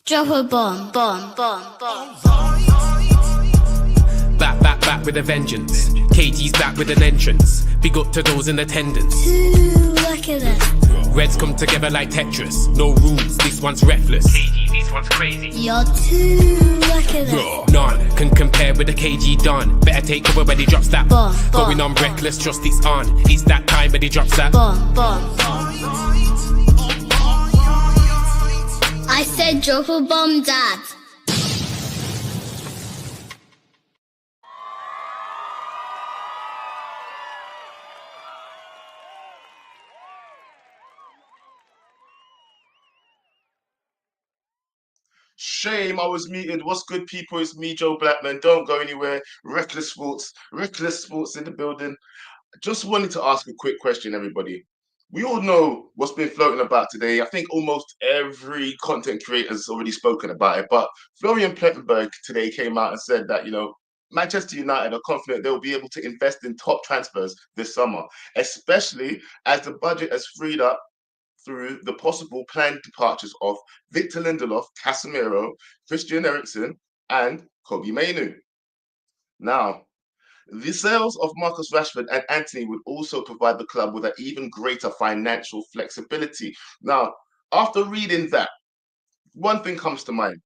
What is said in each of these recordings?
Drop a bomb, bomb, bomb, bomb. Back with a vengeance. KG's back with an entrance. Big up to those in attendance. Ooh, look at that. Reds come together like Tetris. No rules, this one's reckless. KG, this one's crazy. You're too lucky at that. None can compare with the KG Don. Better take cover when he drops that. Bomb, Going on reckless, just it's on. It's that time when he drops that. Bomb, bomb. I said drop a bomb, Dad. Shame I was muted. What's good, people? It's me, Joe Blackman. Don't go anywhere. Reckless Sports in the building. Just wanted to ask a quick question, everybody. We all know what's been floating about today. I think almost every content creator has already spoken about it. But Florian Plettenberg today came out and said that, Manchester United are confident they'll be able to invest in top transfers this summer, especially as the budget has freed up through the possible planned departures of Victor Lindelof, Casemiro, Christian Eriksen, and Kobbie Mainoo. Now, the sales of Marcus Rashford and Antony would also provide the club with an even greater financial flexibility. Now, after reading that, one thing comes to mind.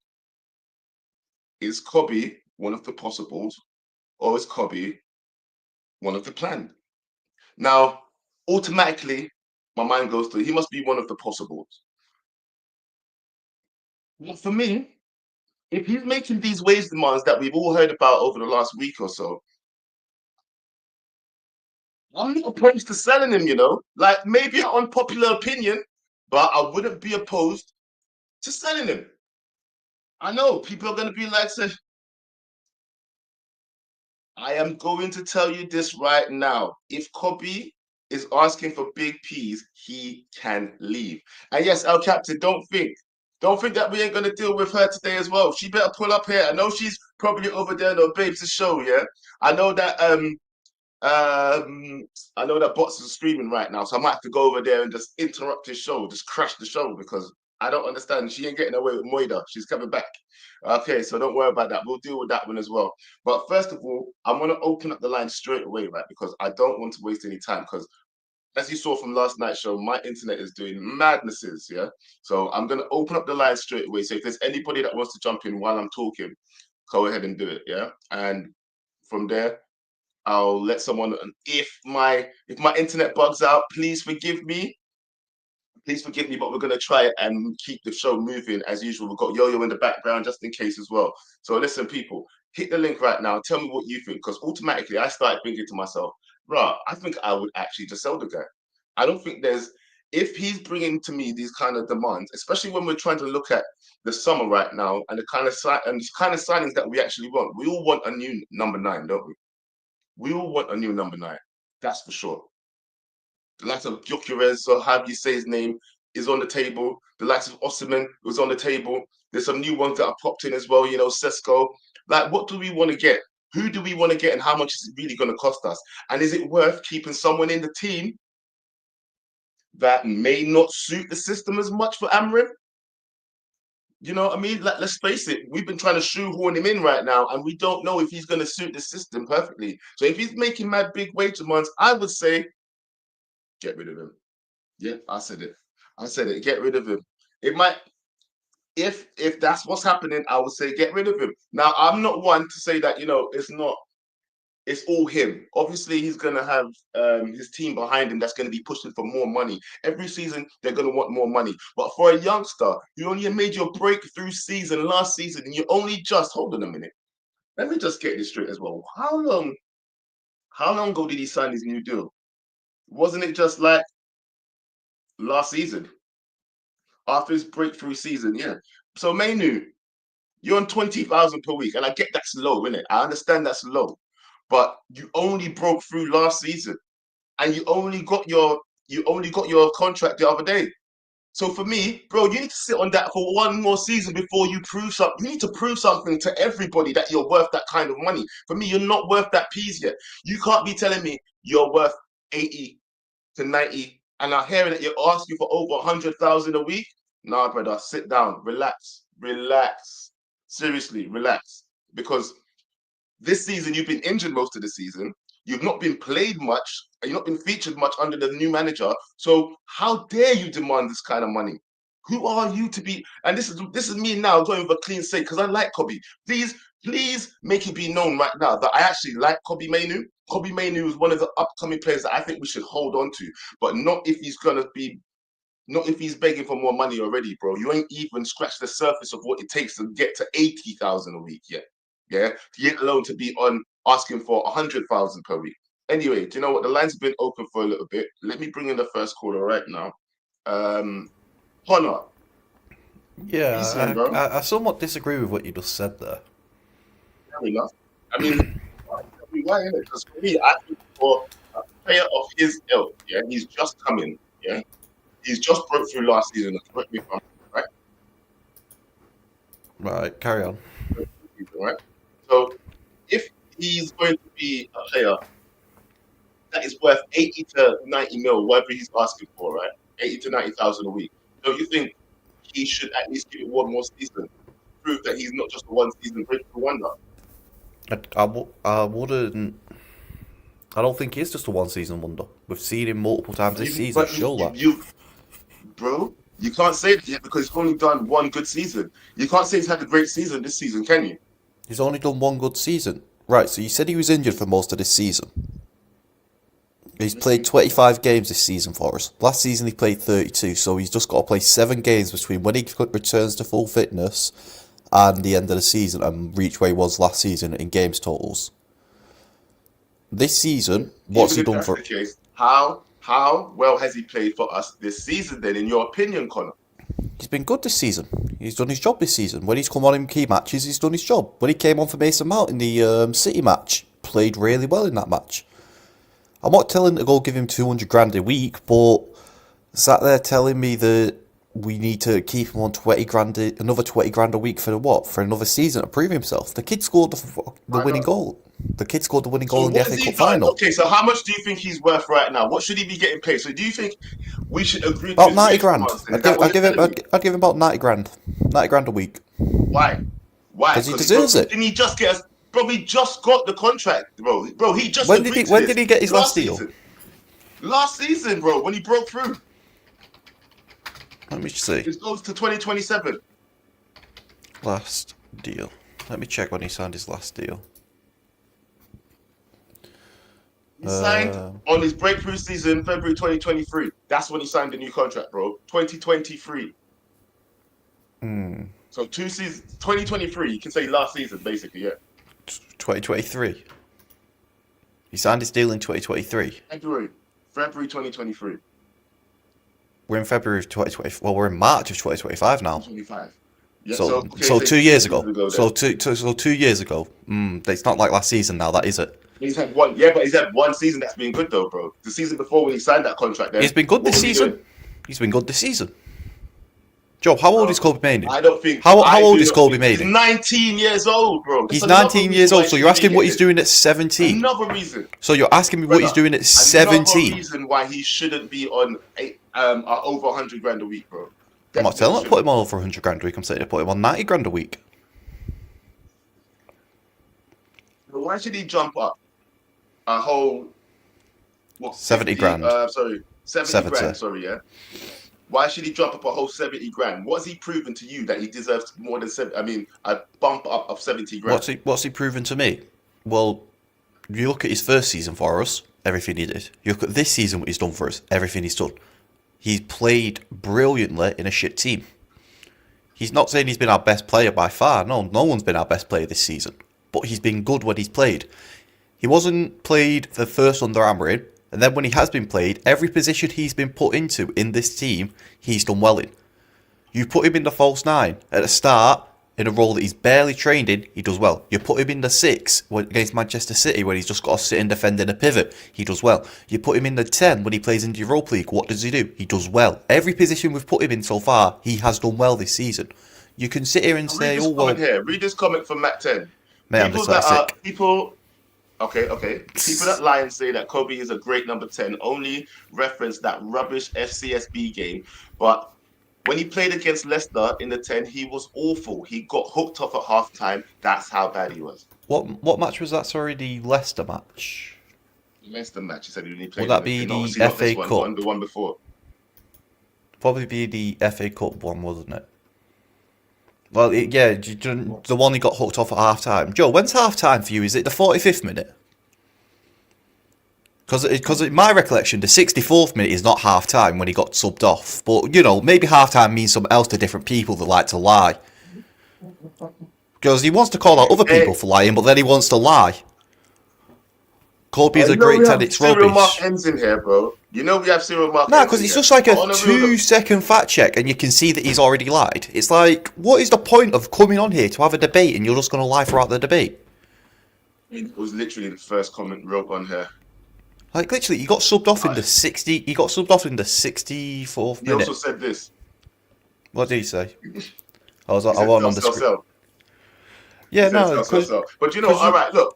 Is Kobbie one of the possibles, or is Kobbie one of the planned? Now, automatically, my mind goes to, he must be one of the possibles. Well, for me, if he's making these wage demands that we've all heard about over the last week or so, I'm not opposed to selling him, like maybe an unpopular opinion, but I wouldn't be opposed to selling him. I know people are going to be like, I am going to tell you this right now. If Kobbie is asking for big P's, he can leave. And yes, El Captain, don't think that we ain't gonna deal with her today as well. She better pull up here. I know she's probably over there in her babes' show, yeah. I know that Bots is streaming right now, so I might have to go over there and just interrupt his show, just crash the show, because I don't understand. She ain't getting away with Moida. She's coming back. Okay, so don't worry about that. We'll deal with that one as well. But first of all, I'm gonna open up the line straight away, right? Because I don't want to waste any time, because as you saw from last night's show, my internet is doing madnesses, yeah? So I'm going to open up the line straight away. So if there's anybody that wants to jump in while I'm talking, go ahead and do it, yeah? And from there, I'll let someone, if my internet bugs out, please forgive me. Please forgive me, but we're going to try it and keep the show moving as usual. We've got Yo-Yo in the background just in case as well. So listen, people, hit the link right now. Tell me what you think, because automatically I started thinking to myself, right, I think I would actually just sell the guy. I don't think if he's bringing to me these kind of demands, especially when we're trying to look at the summer right now and the kind of signings that we actually want. We all want a new number 9, don't we? We all want a new number 9. That's for sure. The likes of Gyökeres, or however you say his name, is on the table. The likes of Osimhen was on the table. There's some new ones that are popped in as well, Sesko. Like, what do we want to get? Who do we want to get, and how much is it really going to cost us? And is it worth keeping someone in the team that may not suit the system as much for Amrin? You know what I mean? Like, let's face it, we've been trying to shoehorn him in right now, and we don't know if he's going to suit the system perfectly. So if he's making mad big wage demands, I would say, get rid of him. Yeah, I said it. Get rid of him. It might, if that's what's happening, I would say get rid of him. Now, I'm not one to say that, it's all him. Obviously, he's going to have his team behind him that's going to be pushing for more money. Every season, they're going to want more money. But for a youngster, you only made your breakthrough season last season, and you only just, hold on a minute. Let me just get this straight as well. How long ago did he sign his new deal? Wasn't it just like last season? After his breakthrough season, yeah. So Mainoo, you're on 20,000 per week, and I get that's low, isn't it? I understand that's low, but you only broke through last season, and you only got your contract the other day. So for me, bro, you need to sit on that for one more season before you prove something. You need to prove something to everybody that you're worth that kind of money. For me, you're not worth that peas yet. You can't be telling me you're worth 80 to 90, and I'm hearing that you're asking for over 100,000 a week. Nah, brother, sit down, relax. relax. Seriously, relax. Because this season you've been injured most of the season. You've not been played much, and you've not been featured much under the new manager. So how dare you demand this kind of money? Who are you to be? And this is me now going with a clean slate because I like Kobbie. Please make it be known right now that I actually like Kobbie Mainoo. Kobbie Mainoo is one of the upcoming players that I think we should hold on to, but not if he's begging for more money already, bro. You ain't even scratched the surface of what it takes to get to 80,000 a week yet. Yeah, yet alone to be on asking for 100,000 per week. Anyway, do you know what? The lines have been open for a little bit. Let me bring in the first caller right now. Honor. Yeah, Decent, bro. I somewhat disagree with what you just said there. Fair enough. I mean, why is it? Because for me, I think for a player of his ilk, yeah, he's just coming, yeah. He's just broke through last season. Correct me if I'm right. Right, carry on. Right. So if he's going to be a player that is worth 80 to 90 mil, whatever he's asking for, right? 80 to 90,000 a week. Don't you think he should at least give it one more season? Prove that he's not just a one season breakthrough wonder. I wouldn't. I don't think he's just a one season wonder. We've seen him multiple times this season. Show that. Bro, you can't say that yet because he's only done one good season. You can't say he's had a great season this season, can you? He's only done one good season. Right, so you said he was injured for most of this season. He's played 25 games this season for us. Last season he played 32, so he's just got to play 7 games between when he returns to full fitness and the end of the season and reach where he was last season in games totals. This season, what's he done for... How well has he played for us this season then, in your opinion, Connor? He's been good this season. He's done his job this season. When he's come on in key matches, he's done his job. When he came on for Mason Mount in the City match, played really well in that match. I'm not telling him to go give him 200 grand a week, but sat there telling me that we need to keep him on 20 grand, another 20 grand a week for what? For another season to prove himself. The kid scored the winning goal. The kid scored the winning goal in the FA Cup final. Okay, so how much do you think he's worth right now? What should he be getting paid? So do you think we should agree to about 90 grand? I'd give him about 90 grand. 90 grand a week. Why? Because he deserves it. Didn't he just get us? Bro, he just got the contract, bro. Bro, he just when did he get his last deal? Last season, bro, when he broke through. Let me see. It goes to 2027. Last deal. Let me check when he signed his last deal. He signed on his breakthrough season, February 2023. That's when he signed the new contract, bro. 2023. So 2 seasons, 2023. You can say last season, basically, yeah. 2023. He signed his deal in 2023. February 2023. We're in February of 2020. Well, we're in March of 2025 now. 2025. Yeah, so 2 years ago. So 2 years ago. It's not like last season now, that is it? He's had one. Yeah, but he's had one season that's been good though, bro. The season before when he signed that contract, then, he's been good this season. He's been good this season. Joe, how old is Kobbie Mainoo? I don't think. How old is Kobbie Mainoo? He's 19 years old, bro. He's 19 years old, so you're asking what he's doing at 17. Another reason. So you're asking me what he's doing at 17. Another reason why he shouldn't be on over 100 grand a week, bro. I'm not telling him to put him on over 100 grand a week. I'm saying to put him on 90 grand a week. But why should he jump up a whole 70 grand? 70 grand. Sorry, yeah. Why should he drop up a whole 70 grand? What's he proven to you that he deserves more than 70? I mean, a bump up of 70 grand. What's he proven to me? Well, you look at his first season for us, everything he did. You look at this season, what he's done for us, everything he's done. He's played brilliantly in a shit team. He's not saying he's been our best player by far. No one's been our best player this season. But he's been good when he's played. He wasn't played the first under Amarin. And then when he has been played, every position he's been put into in this team, he's done well in. You put him in the false 9 at the start, in a role that he's barely trained in, he does well. You put him in the 6 against Manchester City when he's just got to sit and defend in a pivot, he does well. You put him in the 10 when he plays in the Europa League, what does he do? He does well. Every position we've put him in so far, he has done well this season. You can sit here and say, read this comment from Matt 10. Mate, I'm dyslexic. Okay. People that lie and say that Kobbie is a great number 10 only reference that rubbish FCSB game. But When he played against Leicester in the 10, he was awful. He got hooked off at half time. That's how bad he was. What match was that? Sorry, the Leicester match. Leicester match, he said he only Would played that in be the, the obviously not FA this one, Cup? the one before. Probably be the FA Cup one, wasn't it? Well, the one he got hooked off at half time. Joe, when's half time for you? Is it the 45th minute? Because in my recollection, the 64th minute is not half time when he got subbed off. But, maybe half time means something else to different people that like to lie. Because he wants to call out other people for lying, but then he wants to lie. Kobbie's a great 10, it's Cyril rubbish. Mark ends in here, bro. You know we have Cyril Mark. No, because it's just like a 2-second fact check and you can see that he's already lied. It's like, what is the point of coming on here to have a debate and you're just going to lie throughout the debate? It was literally the first comment wrote on here. Like, literally, he got subbed off in the 64th He minute. also said this. What did he say? I He said, wasn't on the screen. Yeah, no. But all right, look.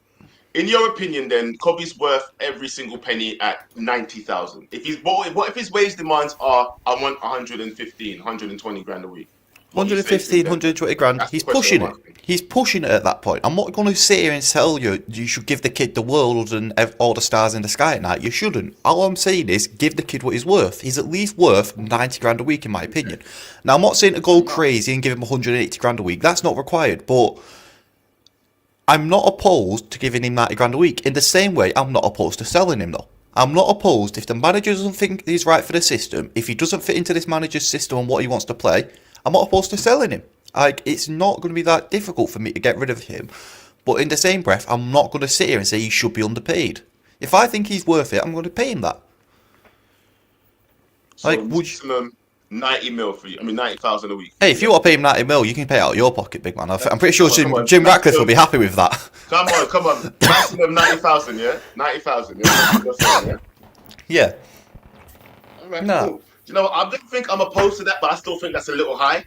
In your opinion, then, Kobbie's worth every single penny at 90,000. What if his wage demands are, I want 115, 120 grand a week? 115, 120 grand. That's He's the question pushing I'm it. asking. He's pushing it at that point. I'm not going to sit here and tell you should give the kid the world and all the stars in the sky at night. You shouldn't. All I'm saying is give the kid what he's worth. He's at least worth 90 grand a week, in my opinion. Now, I'm not saying to go crazy and give him 180 grand a week. That's not required. But I'm not opposed to giving him 90 grand a week. In the same way, I'm not opposed to selling him, though. I'm not opposed if the manager doesn't think he's right for the system, if he doesn't fit into this manager's system and what he wants to play, I'm not opposed to selling him. Like, it's not going to be that difficult for me to get rid of him. But in the same breath, I'm not going to sit here and say he should be underpaid. If I think he's worth it, I'm going to pay him that. So Like, would you... maximum 90 mil for you. I mean, 90,000 a week. Hey, if you want to pay him 90 mil, you can pay it out of your pocket, big man. I'm pretty sure Come on. Jim Ratcliffe will be happy with that. Come on. Maximum 90,000, yeah? 90,000, yeah? You're saying, yeah? Yeah. All right, No. cool. You know what? I don't think I'm opposed to that, but I still think that's a little high.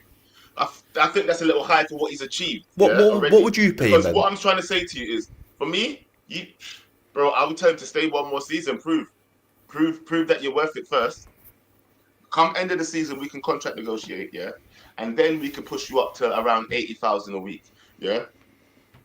I think that's a little high for what he's achieved. What already. would you pay him Because then? what I'm trying to say to you is, for me, bro, I would tell him to stay one more season. Prove that you're worth it first. Come end of the season, we can contract negotiate, yeah, and then we can push you up to around 80,000 a week, yeah.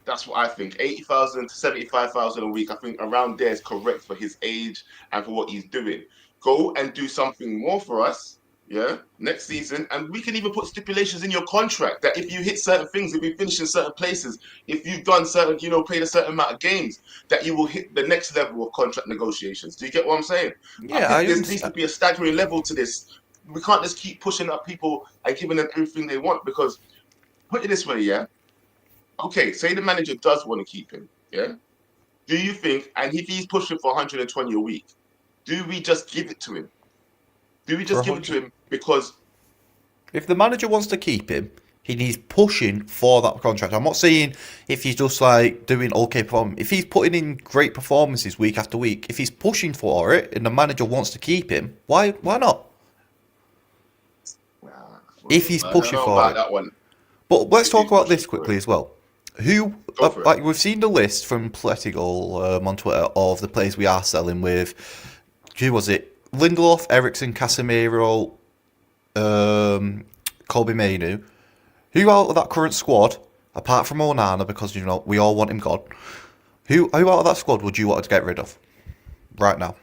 That's what I think. 80,000 to 75,000 a week. I think around there is correct for his age and for what he's doing. Go and do something more for us, yeah, next season. And we can even put stipulations in your contract that if you hit certain things, if you finish in certain places, if you've done certain, played a certain amount of games, that you will hit the next level of contract negotiations. Do you get what I'm saying? Yeah, I think there needs to be a staggering level to this. We can't just keep pushing up people and giving them everything they want, because put it this way, yeah. Okay, say the manager does want to keep him, yeah? Do you think, and if he's pushing for 120 a week, do we just give it to him? Do we just give it to him because... If the manager wants to keep him, he's pushing for that contract. I'm not saying if he's just like doing okay performance. If he's putting in great performances week after week, if he's pushing for it and the manager wants to keep him, why not? If he's pushing for it. That one. But let's talk about this quickly as well. Like we've seen the list from Pletigal on Twitter of the players we are selling with. Who was it? Lindelof, Ericsson, Casemiro, Kobbie Mainoo. Who out of that current squad, apart from Onana, because we all want him gone, who out of that squad would you want to get rid of right now?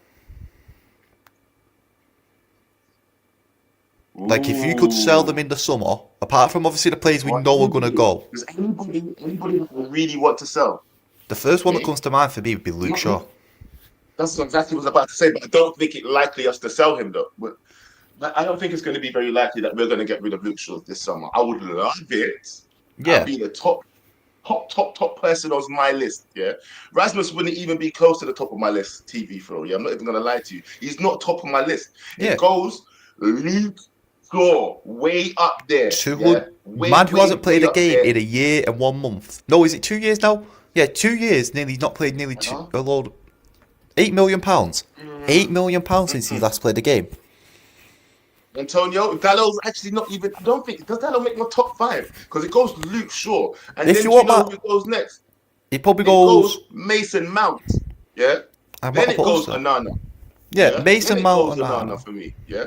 Like, if you could sell them in the summer, apart from obviously the players we know are going to go. Does anybody really want to sell? The first one that comes to mind for me would be Luke Shaw. That's exactly what I was about to say, but I don't think it's likely us to sell him, though. But I don't think it's going to be very likely that we're going to get rid of Luke Shaw this summer. I would love it. Yeah. I'd be the top person on my list, yeah? Rasmus wouldn't even be close to the top of my list, TV throw, yeah? I'm not even going to lie to you. He's not top of my list. Yeah. It goes Luke Shaw, way up there. Man who hasn't played a game in a year and 1 month. No, is it 2 years now? Yeah, 2 years. Nearly, he's not played nearly a load. £8 million. £8 million since he last played a game. Antonio, Dallow's actually not even. I don't think does Dallow make my top 5 because it goes Luke Shaw, and If then you you want know that, who goes next? It probably It goes. goes Mason Mount, yeah. I'm Then not it goes opposed to that. Onana. Yeah, Mason then it Mount goes and Onana. for me, yeah.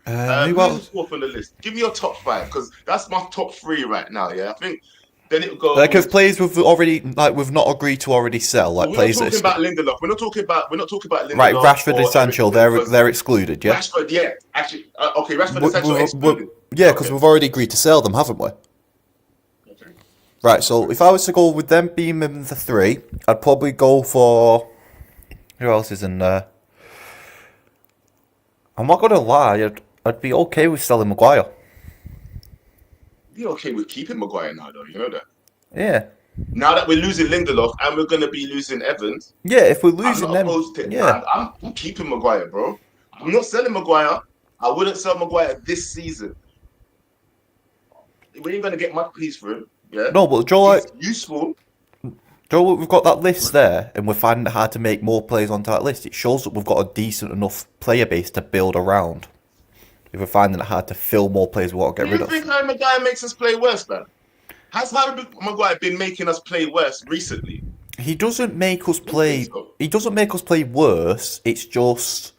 Who Who's else? fourth on the list? Give me your top five, because that's my top three right now. Yeah, I think then it would go Like of with. players we've not agreed to already sell, Well, like we're not players that are talking about still Lindelof. We're not talking about right. Lindelof Rashford and or Sancho, Eriksen, because they're excluded. Yeah, Rashford, yeah, actually, okay, Rashford and Sancho are excluded. yeah, because Okay. we've already agreed to sell them, haven't we? Okay. Right. So if I was to go with them being in the three, I'd probably go for who else is in there. I'm not gonna lie, I'd be okay with selling Maguire. You're okay with keeping Maguire now, though. You know that. Yeah, Now that we're losing Lindelof and we're going to be losing Evans, yeah. If we're I'm losing not them, opposed to it. yeah, I'm keeping Maguire, bro. I'm not selling Maguire. I wouldn't sell Maguire this season. We ain't going to get much piece for him. Yeah. no, but Joe, He's useful. Joe, we've got that list there, and we're finding it hard to make more players onto that list. It shows that we've got a decent enough player base to build around. If we're finding it hard to fill more players, we want to Do get you rid think of. Harry Maguire makes us play worse, man? Has Harry Maguire been making us play worse recently? He doesn't make us I don't think play. so. He doesn't make us play worse. It's just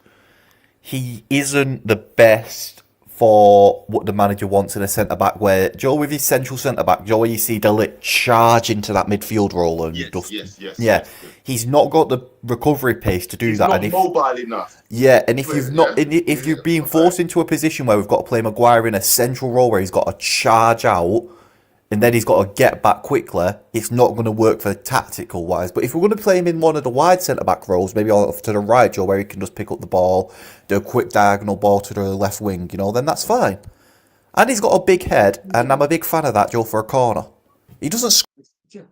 he isn't the best for what the manager wants in a centre back. Where Joe with his central centre back, Joe, you see Delit charge into that midfield role and Yes, just yes, yes, yeah, yes. he's not got the recovery pace to do He's that. not And if mobile enough. yeah, and if Play, you've yeah? not, if Yeah, you're being okay. forced into a position where we've got to play Maguire in a central role where he's got to charge out and then he's got to get back quickly, it's not going to work for tactical wise. But if we're going to play him in one of the wide centre back roles, maybe off to the right, Joe, where he can just pick up the ball, do a quick diagonal ball to the left wing, then that's fine. And he's got a big head, and I'm a big fan of that, Joe, for a corner. He doesn't Yeah.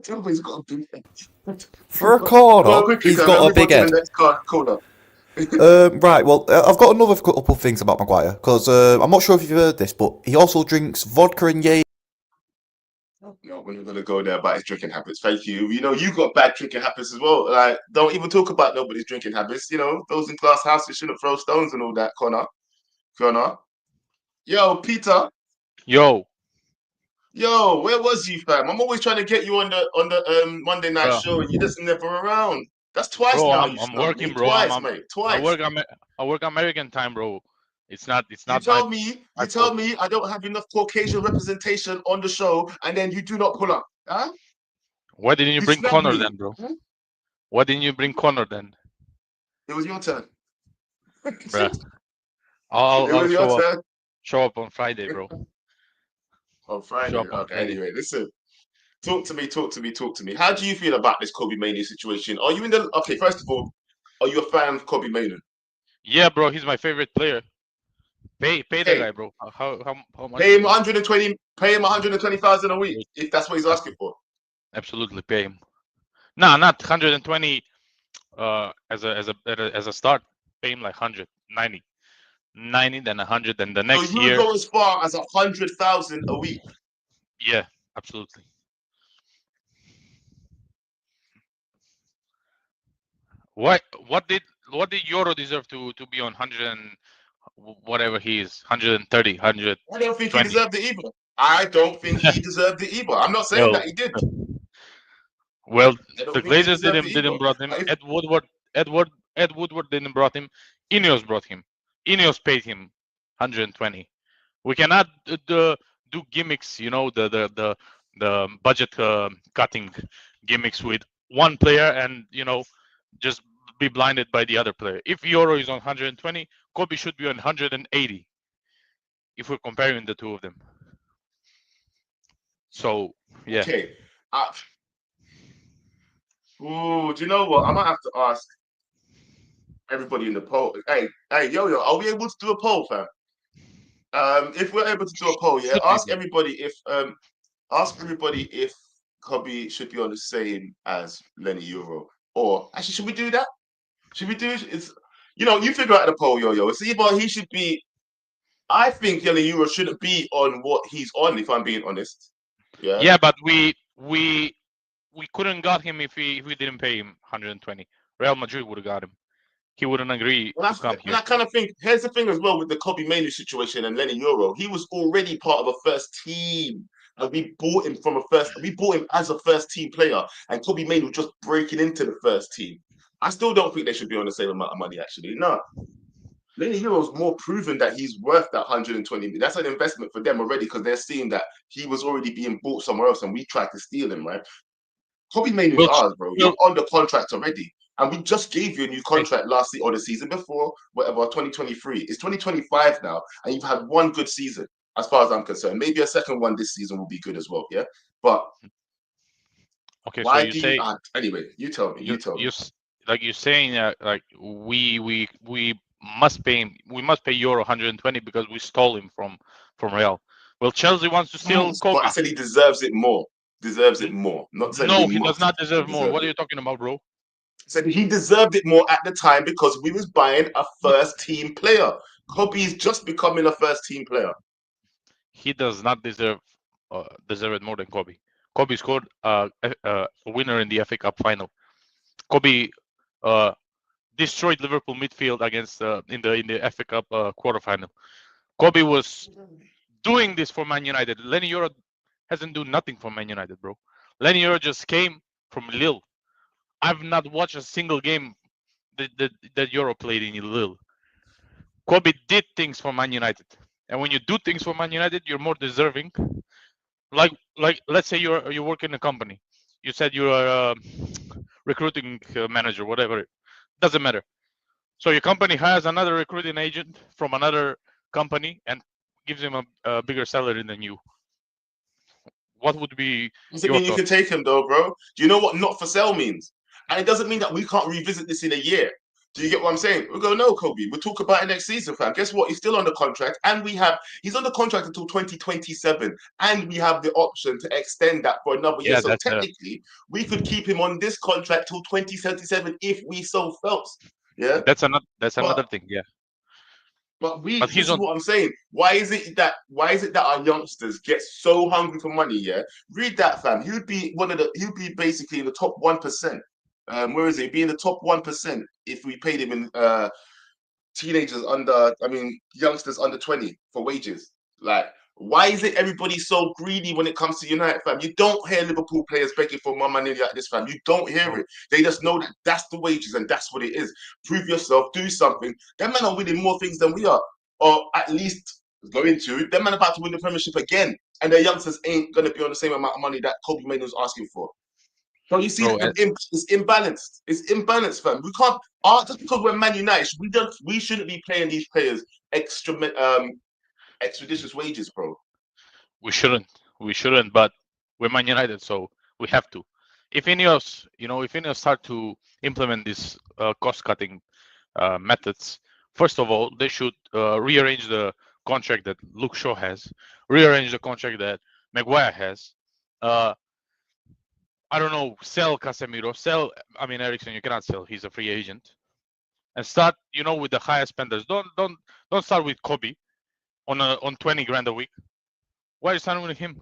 Tell me he's got a big head. for a Go corner. on quickly, He's Cam, and got a move on big to the head. next card corner. Right, well, I've got another couple of things about Maguire, because I'm not sure if you've heard this, but he also drinks vodka and Jaeger. No, we're not gonna go there about his drinking habits. Thank you. You got bad drinking habits as well. Like, don't even talk about nobody's drinking habits. Those in glass houses shouldn't throw stones and all that, Connor. Connor. Yo, Peter. Yo, Yo, where was you, fam? I'm always trying to get you on the Monday night bro, show, and you're just never around. That's twice bro, now I'm you I'm snubbed working, me. bro. Twice, mate. I Twice. work I work American time, bro. It's You not my tell me, my you tell fault. me I don't have enough Caucasian representation on the show, and then you do not pull up. Huh? Why didn't you You bring snub Connor me. then, bro? Huh? Why didn't you bring Connor then, It was your turn. bruh? It I'll was your turn. show up on Friday, bro. On Show Friday. up on Okay, Friday. anyway, listen. Talk to me, talk to me, talk to me. How do you feel about this Kobbie Mania situation? Are you in the okay, first of all, are you a fan of Kobbie Mania? Yeah, bro, he's my favorite player. Pay the Okay. guy, bro. How much Pay is him he? 120, pay him 120,000 a week if that's what he's asking for. Absolutely pay him. Nah, not 120 as a start. Pay him like 190. 90 then 100 then the So next you would year. go as far as 100,000 a week. Yeah, absolutely. What did Euro deserve to be on 100 and whatever he is, 130, 120? I don't think he deserved it either. I don't think he deserved it either. I'm not saying well that he did. well I don't the think he Glazers deserved it didn't either. brought him. But if, Ed Woodward didn't brought him. Ineos brought him. Ineos paid him 120. We cannot do gimmicks, the budget cutting gimmicks with one player and just be blinded by the other player. If Euro is on 120, Kobe should be on 180. If we're comparing the two of them. So yeah. okay. Do you know what? I might have to ask everybody in the poll. Hey, yo, are we able to do a poll, fam? If we're able to do a poll, yeah, Should be, bro. ask everybody if Kobbie should be on the same as Lenny Euro. Or actually, should we do that? Should we do it's you figure out the poll, yo. It's either he should be. I think Lenny Euro shouldn't be on what he's on, if I'm being honest. Yeah. Yeah, but we couldn't got him if we didn't pay him 120. Real Madrid would have got him. He wouldn't agree Well, to come and here. I kind of think here's the thing as well with the Kobbie Mainoo situation and Lenny Euro. He was already part of a first team, and we bought him We bought him as a first team player, and Kobbie Mainoo just breaking into the first team. I still don't think they should be on the same amount of money. Actually, no. Lenny Euro's more proven that he's worth that 120 million. That's an investment for them already because they're seeing that he was already being bought somewhere else and we tried to steal him, right? Kobbie Mainoo's Will, ours, bro. will You're under contract already. And we just gave you a new contract last season or the season before, whatever, 2023. It's 2025 now, and you've had one good season, as far as I'm concerned. Maybe a second one this season will be good as well, yeah? But okay. So why you do you... say anyway, you tell me, you you tell me. you like you're saying like we must pay him. We must pay Euro 120 because we stole him from Real. Well, Chelsea wants to steal But I Kobbie. said he deserves it more. Deserves it more. Not saying we No, he does must. not He deserve more. deserves What are it. you talking about, bro? Said he deserved it more at the time because we was buying a first team player. Kobbie's just becoming a first team player. He does not deserve it more than Kobbie. Kobbie scored a winner in the FA Cup final. Kobbie destroyed Liverpool midfield against in the FA Cup quarterfinal. Kobbie was doing this for Man United. Lenny Euro hasn't done nothing for Man United, bro. Lenny Euro just came from Lille. I've not watched a single game that Euro played in Lille. Kobbie did things for Man United, and when you do things for Man United, you're more deserving. Like let's say you work in a company. You said you're a recruiting manager, whatever. Doesn't matter. So your company has another recruiting agent from another company and gives him a bigger salary than you. What would be Does it your mean you can thoughts? take him though, bro? Do you know what not for sale means? And it doesn't mean that we can't revisit this in a year. Do you get what I'm saying? We go, no, Kobbie. We'll talk about it next season, fam. Guess what? He's still under contract, and he's under contract until 2027, and we have the option to extend that for another year. Yeah, So technically, we could keep him on this contract till 2077 if we so felt. Yeah, that's another but thing. Yeah, but this he's is on. what I'm saying. Why is it that our youngsters get so hungry for money? Yeah, read that, fam. He'd be basically in the top 1%. Where is it? He'd be in the top 1% if we paid him in youngsters under 20 for wages. Like, why is it everybody so greedy when it comes to United, fam? You don't hear Liverpool players begging for more money like this, fam. You don't hear No, it. They just know that that's the wages and that's what it is. Prove yourself, do something. Them men are winning more things than we are, or at least going to. Them men about to win the Premiership again, and their youngsters ain't gonna be on the same amount of money that Kobbie Mainoo was asking for. So you see bro. that it's imbalanced. It's imbalanced, fam. We can't just because we're Man United, we shouldn't be paying these players expeditious wages, bro. We shouldn't. We shouldn't. But we're Man United, so we have to. If Ineos start to implement these cost-cutting methods, first of all, they should rearrange the contract that Luke Shaw has, rearrange the contract that Maguire has. I don't know, sell Casemiro, Ericsson. You cannot sell; he's a free agent. And start, with the highest spenders. Don't start with Kobbie on 20 grand a week. Why are you starting with him?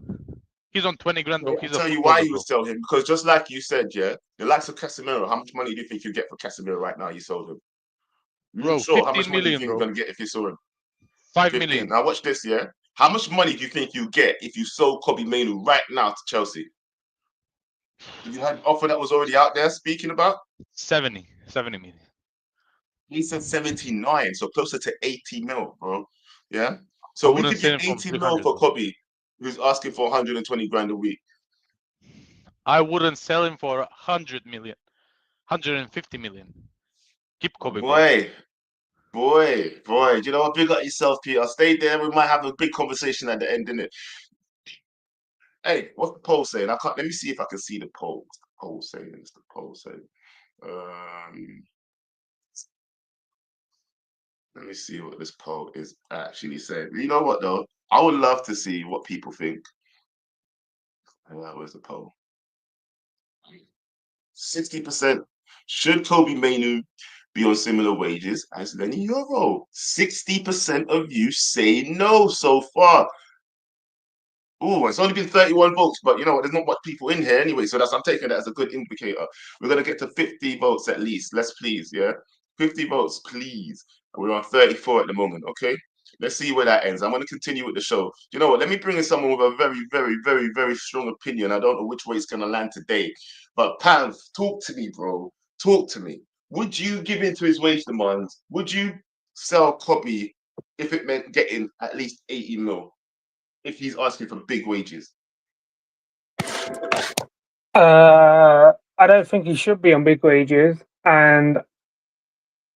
He's on 20 grand, bro. I'll He's a tell you why footballer, you bro. would sell him, because just like you said, yeah, the likes of Casemiro, how much money do you think you get for Casemiro right now? You sold him. Luke Bro, Shaw, how much 15 money do you million, think you're bro. gonna get if you sold him? 5 15. million. Now watch this, yeah. How much money do you think you get if you sold Kobbie Mainoo right now to Chelsea? If you had an offer that was already out there speaking about? 70 million. He said 79, so closer to 80 mil, bro. Yeah. I So we wouldn't could sell get him for 80 mil 300, for bro. Kobbie, who's asking for 120 grand a week. I wouldn't sell him for 100 million. 150 million. Keep Kobbie, bro. Boy. You know what? Big up yourself, Peter. Stay there. We might have a big conversation at the end, innit? Hey, what's the poll saying? I can't. Let me see if I can see the poll. What's the poll saying? It's the poll saying. Um, Let me see what this poll is actually saying. You know what though? I would love to see what people think. Where's the poll? 60%. Should Kobbie Mainoo be on similar wages as Lenny Euro? 60% of you say no so far. Oh, it's only been 31 votes, but you know what? There's not much people in here anyway, so I'm taking that as a good indicator. We're gonna get to 50 votes at least. Let's please, yeah, 50 votes, please. We're on 34 at the moment. Okay, let's see where that ends. I'm gonna continue with the show. You know what? Let me bring in someone with a very, very, very, very strong opinion. I don't know which way it's gonna land today, but Pav, talk to me, bro. Talk to me. Would you give in to his wage demands? Would you sell Kobbie if it meant getting at least 80 mil if he's asking for big wages? I don't think he should be on big wages, and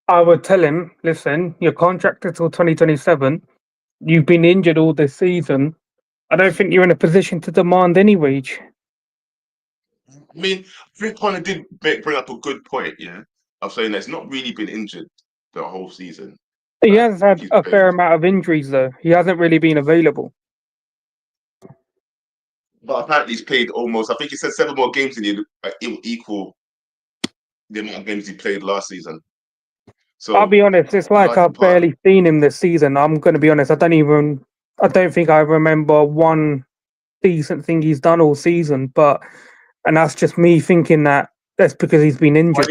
I would tell him, listen, you're contracted till 2027. You've been injured all this season. I don't think you're in a position to demand any wage. I mean, I think Connor did bring up a good point, yeah, of saying that he's not really been injured the whole season. He Like, has had he's a played. fair amount of injuries, though. He hasn't really been available. But apparently he's played almost, I think he said 7 more games in the it will equal the amount of games he played last season. So I'll be honest, it's like large I've part. barely seen him this season. I'm going to be honest, I don't think I remember one decent thing he's done all season, and that's just me thinking that's because he's been injured.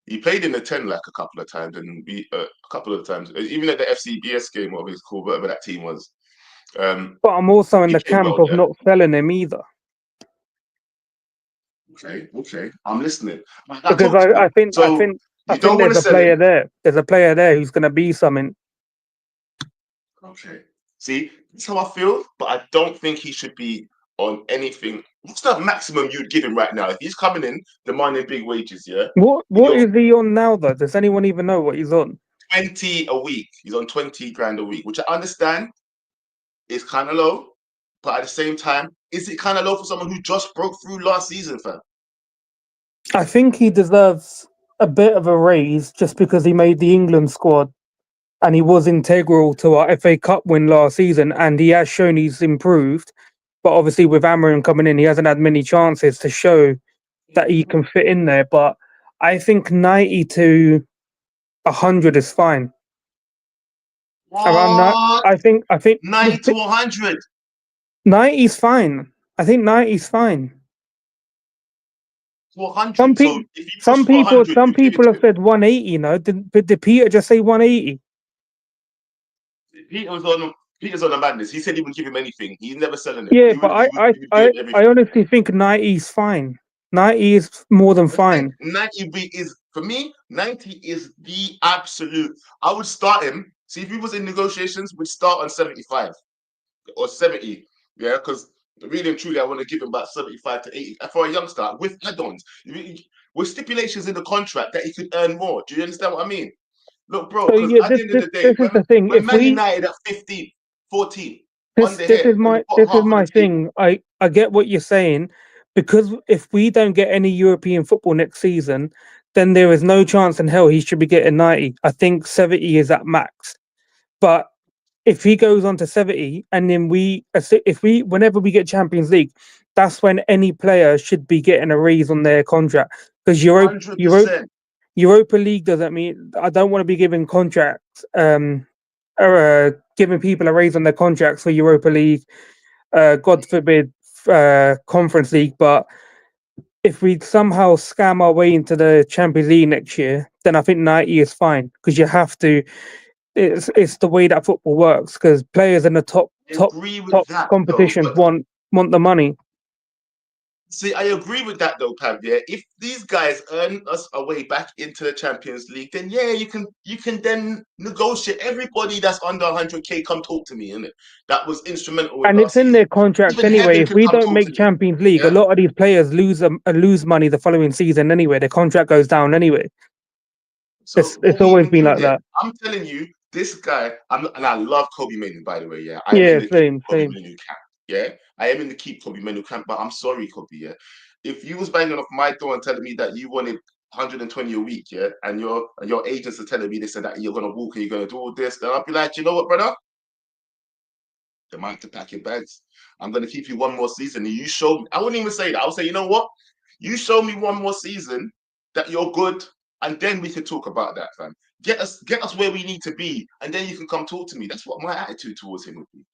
He played in the 10 like a couple of times, and a couple of times, even at the FCBS game, whatever it's called, whatever that team was. But I'm also in he the played camp well, of yeah. not selling him either. Okay, I'm listening. Because I think you don't want there's to a sell player him. there. There's a player there who's going to be something. Okay. See, that's how I feel, but I don't think he should be on anything. What's the maximum you'd give him right now? If he's coming in demanding big wages, yeah? What is he on now, though? Does anyone even know what he's on? 20 a week. He's on 20 grand a week, which I understand is kind of low, but at the same time, is it kind of low for someone who just broke through last season, fam? I think he deserves a bit of a raise just because he made the England squad and he was integral to our FA Cup win last season, and he has shown he's improved. But obviously, with Amarim coming in, he hasn't had many chances to show that he can fit in there. But I think 90 to 100 is fine. Around that, What? I think 90 to 100. 90 is fine. I think 90 is fine. To 100. Some So people, if you push for 100, some you give it people to have him. said 180. You know, did Peter just say 180? Peter's on the madness. He said he wouldn't give him anything. He's never selling him. Yeah, He but would give him everything. I honestly think 90 is fine. 90 is more than fine. 90 is, for me, 90 is the absolute. I would start him. See, if he was in negotiations, we'd start on 75 or 70. Yeah, because really and truly, I want to give him about 75 to 80 for a youngster with add-ons, with stipulations in the contract that he could earn more. Do you understand what I mean? Look, bro, So because yeah, at the end of the day, this is the thing. when If Man we United at 15, 14, on the this head, is when you my put half of the team, thing. I get what you're saying, because if we don't get any European football next season, then there is no chance in hell he should be getting 90. I think 70 is at max. But if he goes on to 70, and then whenever we get Champions League, that's when any player should be getting a raise on their contract. Because 100%. Europa League doesn't mean I don't want to be giving contracts, giving people a raise on their contracts for Europa League, God forbid, Conference League. But if we somehow scam our way into the Champions League next year, then I think 90 is fine, because you have to. It's the way that football works, because players in the top Agree with that, though. competitions But want the money. see, I agree with that, though, Pav. Yeah, if these guys earn us a way back into the Champions League, then yeah, you can then negotiate. Everybody that's under 100K, come talk to me, innit? That was instrumental in And it's last in season. their contracts Even anyway. Heaven If could we come don't talk to make me. Champions League, a Yeah. lot of these players lose money the following season anyway. Their contract goes down anyway. So It's what we always even been do like there, that. I'm telling you, this guy, and I love Kobbie Mainoo, by the way. Yeah, I am in Yeah, the same. Kobbie Mainoo camp. Yeah, I am in the keep Kobbie Mainoo camp. But I'm sorry, Kobbie. Yeah, if you was banging off my door and telling me that you wanted 120 a week, yeah, and your agents are telling me this and that, you're gonna walk and you're gonna do all this, then I'll be like, you know what, brother? The man to pack your bags. I'm gonna keep you one more season. And you show me. I wouldn't even say that. I would say, you know what? You show me one more season that you're good, and then we can talk about that, fam. Get us where we need to be, and then you can come talk to me. That's what my attitude towards him would be. I'm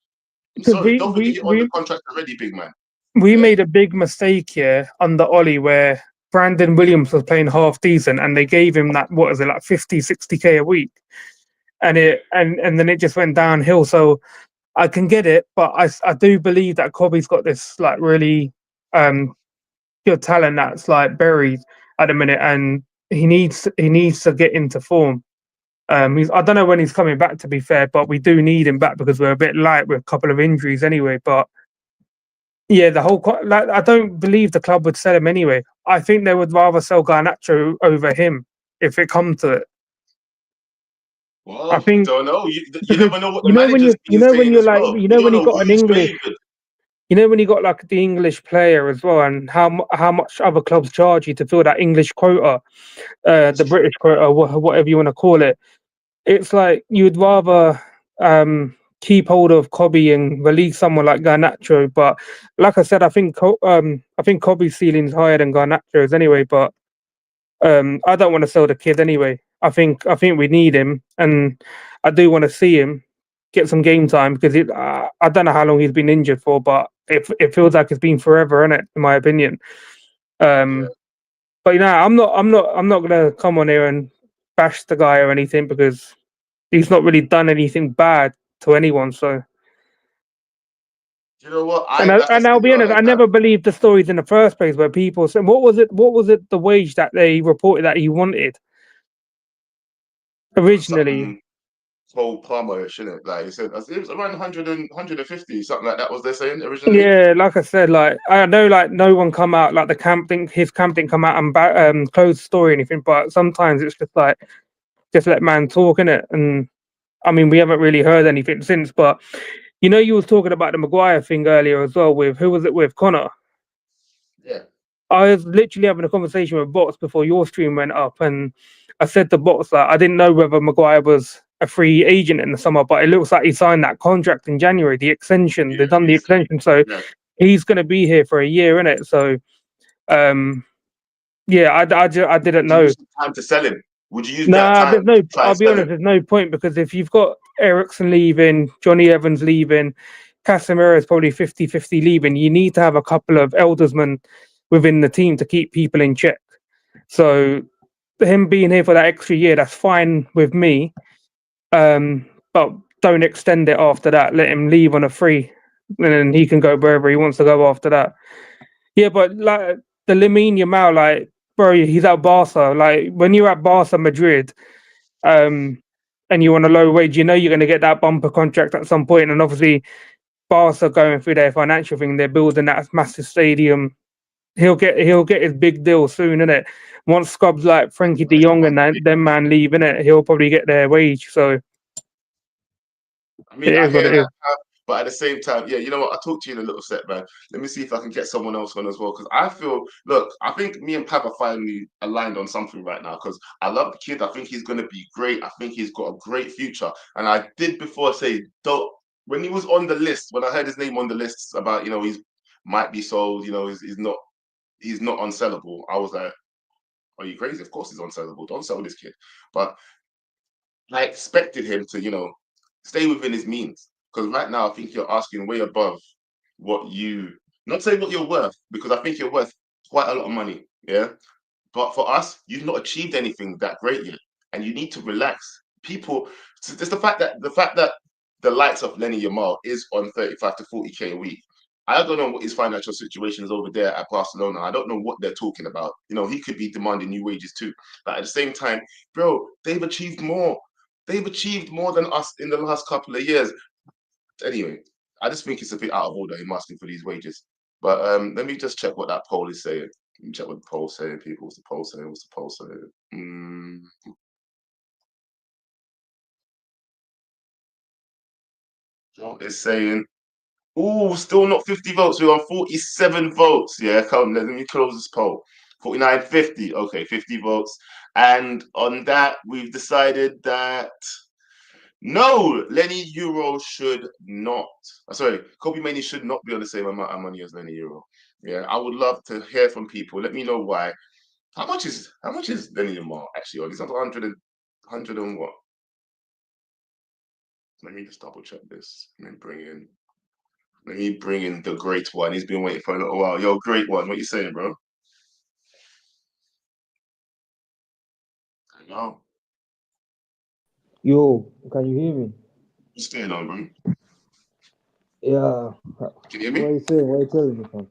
Because sorry, don't forget you're on the contract already, big man. we Yeah? made a big mistake here under Ollie, where Brandon Williams was playing half decent and they gave him that, what is it, like 50, 60K a week. And then it just went downhill. So I can get it, but I do believe that Kobbie's got this like really good talent that's like buried at the minute, and he needs to get into form. I don't know when he's coming back, to be fair, but we do need him back because we're a bit light with a couple of injuries anyway. But yeah, I don't believe the club would sell him anyway. I think they would rather sell Garnacho over him if it comes to it. I Well, think don't know. You because never know what the you know when manager's been when saying you're as like, well. You don't when you know got an who's English, favoured. when you got like the English player as well, and how much other clubs charge you to fill that English quota, the British quota, whatever you want to call it. It's like you'd rather keep hold of Kobbie and release someone like Garnacho. But like I said, I think Kobbie's ceiling's higher than Garnacho's anyway. But I don't want to sell the kid anyway. I think we need him, and I do want to see him get some game time because I don't know how long he's been injured for, but it feels like it's been forever, innit, in my opinion. Yeah. But I'm not gonna come on here and bash the guy or anything because he's not really done anything bad to anyone. So, You know what? Like I and said, I'll be honest, I I never believed the stories in the first place where people said, "What was it? What was it? The wage that they reported that he wanted originally?" something Cole Palmer, shouldn't it? Like he said, it was around 100 and 150, something like that. Was they saying originally? Yeah, like I said, like I know, like no one come out, like his camp didn't come out and close the story or anything. But sometimes it's just like just let man talk in it, and I mean we haven't really heard anything since. But you was talking about the Maguire thing earlier as well. With who was it with Connor? Yeah. I was literally having a conversation with Bots before your stream went up, and I said to Bots that I didn't know whether Maguire was a free agent in the summer, but it looks like he signed that contract in January, the extension. Yeah. They've done the extension, so Yeah. he's going to be here for a year, innit? So, yeah, I didn't Would you know. use the time to sell him? Would you use that Nah, time there's no. to try I'll and be sell honest, him? there's no point because if you've got Ericsson leaving, Johnny Evans leaving, Casemiro is probably 50-50 leaving, you need to have a couple of eldersmen within the team to keep people in check. So him being here for that extra year, that's fine with me. But don't extend it after that. Let him leave on a free, and then he can go wherever he wants to go after that. Yeah, but like the Lamine Yamal, like bro, he's at Barca. Like when you're at Barca Madrid, and you want a low wage, you're going to get that bumper contract at some point. And obviously, Barca going through their financial thing, they're building that massive stadium. He'll get his big deal soon, innit? Once scrubs like Frankie De Jong and them man leave, innit, he'll probably get their wage. So I mean, it I is what hear it is. that, but at the same time, yeah, you know what? I'll talk to you in a little set, man. Let me see if I can get someone else on as well. Because I feel, look, I think me and Pav are finally aligned on something right now. Because I love the kid. I think he's going to be great. I think he's got a great future. And I did before say, don't, when he was on the list, when I heard his name on the list about, he's might be sold, he's not unsellable. I was like, are you crazy? Of course he's unsellable. Don't sell this kid. But I expected him to, stay within his means. Because right now, I think you're asking way above what not say what you're worth, because I think you're worth quite a lot of money. Yeah. But for us, you've not achieved anything that great yet. And you need to relax. People, it's the fact that the likes of Lenny Yamal is on 35 to 40K a week. I don't know what his financial situation is over there at Barcelona. I don't know what they're talking about. He could be demanding new wages too. But at the same time, bro, they've achieved more. They've achieved more than us in the last couple of years. Anyway, I just think it's a bit out of order him asking for these wages. But let me just check what that poll is saying. Let me check what the poll's saying, people. What's the poll saying? What's the poll saying? It's saying, oh, still not 50 votes. We're on 47 votes. Yeah, come, let me close this poll. 49, 50. Okay, 50 votes. And on that, we've decided that no, Lenny Euro should not. Sorry, Kobbie Mainoo should not be on the same amount of money as Lenny Euro. Yeah, I would love to hear from people. Let me know why. How much is Lenny Yamal actually on? He's on 100 and what? Let me just double check this. Let me bring in the great one. He's been waiting for a little while. Yo, great one. What you saying, bro? No. Yo, can you hear me? What's going on, bro? Yeah. Can you hear What are me? you saying? What are you telling me, fam?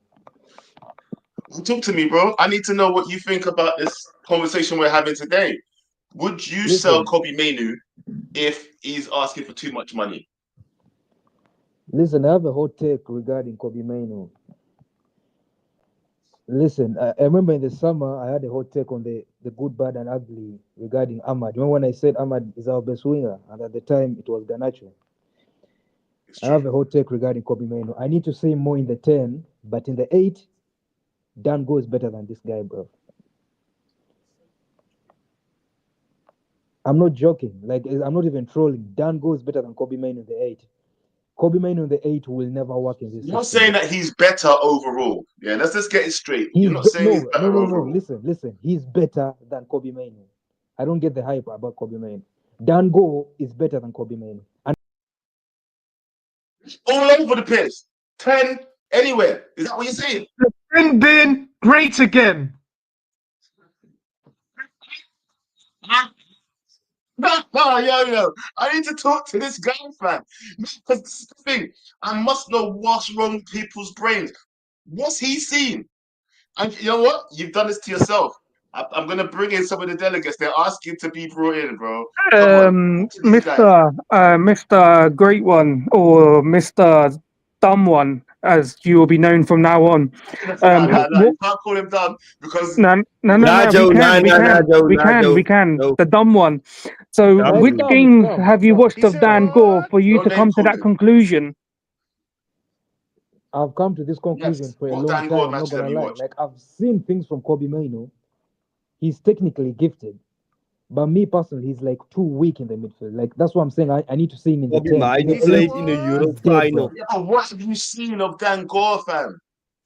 Talk to me, bro. I need to know what you think about this conversation we're having today. Would you Listen. sell Kobbie Mainoo if he's asking for too much money? Listen, I have a hot take regarding Kobbie Mainoo. Listen, I remember in the summer I had a hot take on the good, bad, and ugly regarding Ahmad. Remember when I said Ahmad is our best winger, and at the time it was Garnacho. It's I have true. a hot take regarding Kobbie Mainoo. I need to say more in the 10, but in the 8, Dango is better than this guy, bro. I'm not joking. Like, I'm not even trolling. Dango is better than Kobbie Mainoo in the 8. Kobbie Mainoo in the 8 will never work in this You're not system. saying that he's better overall. Yeah, let's just get it straight. You're not saying he's better no. overall. Listen. He's better than Kobbie Mainoo. I don't get the hype about Kobbie Mainoo. Dango is better than Kobbie Mainoo. And All over the place. 10, anywhere. Is that what you're saying? Bin, great again. Yo. I need to talk to this guy, fam. Because this is the thing. I must know what's wrong with people's brains. What's he seen? And you know what? You've done this to yourself. I'm going to bring in some of the delegates. They're asking to be brought in, bro. Come on. Talk to these guys. Mr. Great One or Mr. Dumb One, as you will be known from now on. No. You can't call him dumb because No. Joe, We can. no. The dumb one. So, Dumb which one. games have you watched He of said, Dan Gore for you Don't to name come to call that him. conclusion? I've come to this conclusion Yes. for a What long Dango time. I'm not matches have gonna you lie. watched? Like, I've seen things from Kobbie Mainoo. He's technically gifted. But me personally, he's like too weak in the midfield. Like, that's what I'm saying. I need to see him in the Kobbie 10. Mainoo In the He said, 8, played in the Euro he's dead, final. bro. Yeah, but what have you seen of Dan Gore, fam?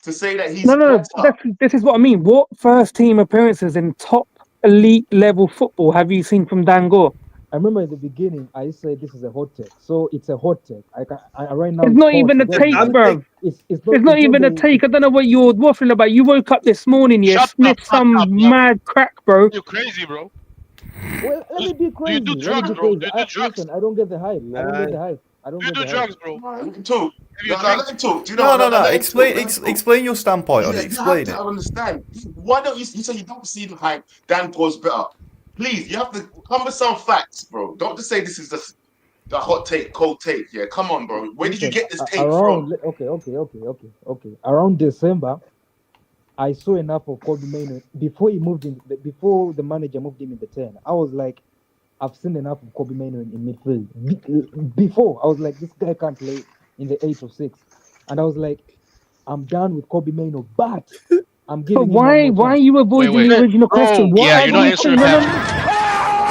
To say that he's No. better. This is what I mean. What first team appearances in top elite level football have you seen from Dan Gore? I remember in the beginning, I said this is a hot take. So it's a hot take. Right now It's it's not hot. even a You get take, me? I'm bruv. It's It's not even a the- take. I don't know what you're waffling about. You woke up this morning, you Shut the sniffed fuck some up, bro. mad crack, bro. You crazy, bro? Well, let me be Do crazy. you do Let me drugs, be bro? crazy. Do you do drugs? Listen, I don't get the hype. I don't get the hype. I don't Do you get do the hype. drugs, bro? No, let him talk. Have you No, drink? let him talk. Do you know? No. Let him Explain. talk. Let him talk. Explain your standpoint on it. You Explain have it. to understand. Why don't you say you don't see the hype? Dan Gore's better. Please, you have to come with some facts, bro. Don't just say this is just a hot take, cold take. Yeah, come on, bro. Where did you Listen, get this take from? Okay. Around December, I saw enough of Kobbie Mainoo before he moved in. Before the manager moved him in the 10. I was like, I've seen enough of Kobbie Mainoo in midfield. Before, I was like, this guy can't play in the 8 or 6. And I was like, I'm done with Kobbie Mainoo, but I'm But giving him one more why are chance. you avoiding Wait. the original Bro, question? What yeah, have you're not you answering seen? that.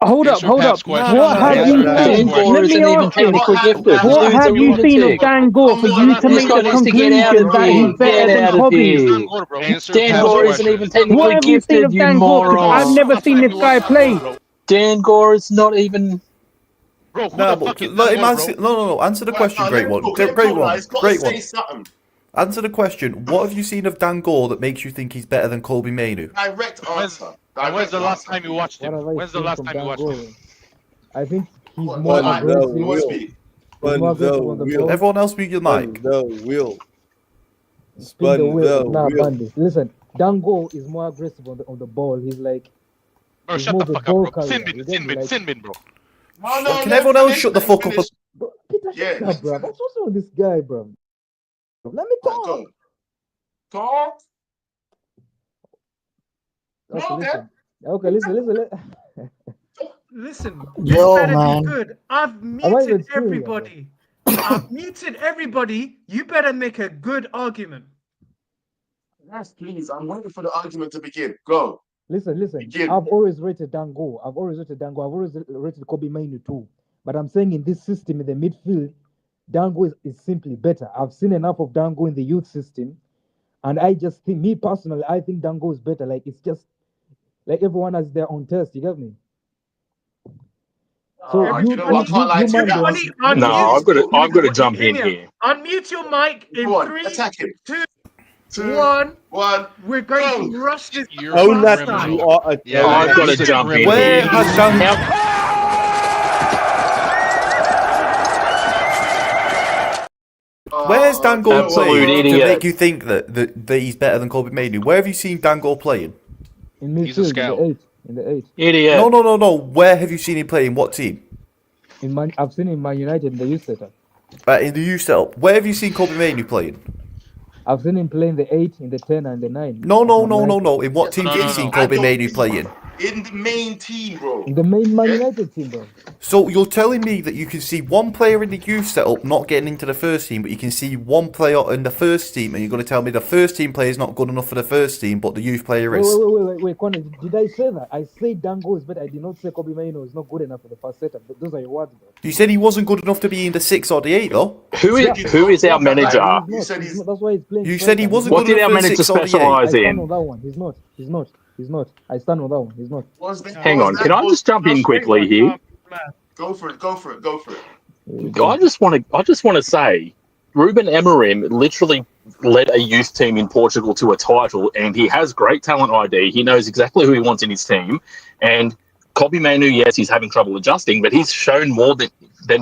Hold up. Answer Pam's question. What have Answer you Pam's seen? Dan Gore Let question. isn't me even ask you. technically gifted. This What dude's a have you seen of lunatic. Dan Gore for you to This make guy the needs to get out conclusion of that he's here. better Get than out of Kobbie? Dan here. Gore, bro. Answer Dan Pam's Gore isn't question. even technically What have you seen gifted, of you Dan Gore? Because I've moron. never seen this guy play. Dan Gore is not even. Bro, who No, the but fuck is let Dan him Gore, answer. bro? No. Answer the question, Let Great him One. talk. Let him Great talk now. One. He's got to Great say One. something. Answer the question. What have you seen of Dan Gore that makes you think he's better than Kobbie Mainoo? Direct answer. And when's the Direct last answer. time you watched What him? have I When's the seen last from time you Dan watched Gore? him? I think he's What, more I- aggressive. you want to speak? He's more aggressive on the ball. Everyone else mute your mic. Spin the wheel. Nah, bandits. Listen, Dan Gore is more aggressive on the ball. He's like, Bro, he's shut more the of a fuck up, ball bro. carrier. You get me? Like, Sin bin, bro. No, Can let him everyone else finish, shut the let him fuck up? finish. bro, Peter, Yeah, shut up, bro. What's wrong with this guy, bro? Let me Right, talk. Go. Okay, No, listen. Okay, listen. Listen, Yo, this better man. be good. I've Am I even muted still here, everybody. I've muted everybody. You better make a good argument. Yes, please. I'm waiting for the argument to begin. Go. Listen. Begin. I've always rated Dan Gore. I've always rated Kobbie Mainoo too. But I'm saying in this system, in the midfield, Dan Gore is simply better. I've seen enough of Dan Gore in the youth system. And I just think, me personally, I think Dan Gore is better. Like, it's just, like, everyone has their own taste. You get me? So You know what? I can't lie to you. That was. Everybody No, unmute. I've got to Hear jump me in out. here. Unmute your mic in Go on. 3, Attack him. 2, 2, 1. 1. We're going Go. to rush this You're Oh, grim, Nat, bro. you are a Yeah, I've got to he's a jump grim, in bro. Where here. has Dan? Where's Dangle Absolute playing to idiot. make you think that he's better than Kobbie Mainoo? Where have you seen Dangle playing? In He's a midfield, in scout. the 8. In the 8. Idiot. No. Where have you seen him playing? What team? I've seen him in Man United in the youth setup. In the youth setup. Where have you seen Kobbie Mainoo playing? I've seen him play in the 8, in the 10, and the 9. No. of Man United. In what team No, have you no, seen no. Kobbie Mainoo playing? In the main team, bro. In the main Man United team, bro. So you're telling me that you can see one player in the youth setup not getting into the first team, but you can see one player in the first team, and you're going to tell me the first team player is not good enough for the first team, but the youth player is? Wait, Connor, did I say that? I say Dango is better. I did not say Kobbie Mainoo is not good enough for the first setup. Those are your words, bro. You said he wasn't good enough to be in the 6 or the 8, though. Who is our manager? You said he's. That's why he's playing. You said he wasn't What good did our enough for the manager 6 or the 8. specialise I stand in? on that one. He's not. I stand on that one. He's not. Hang on, can I just jump in quickly here? Go for it. I just want to say, Ruben Amorim literally led a youth team in Portugal to a title, and he has great talent ID. He knows exactly who he wants in his team. And Kobbie Mainoo, yes, he's having trouble adjusting, but he's shown more than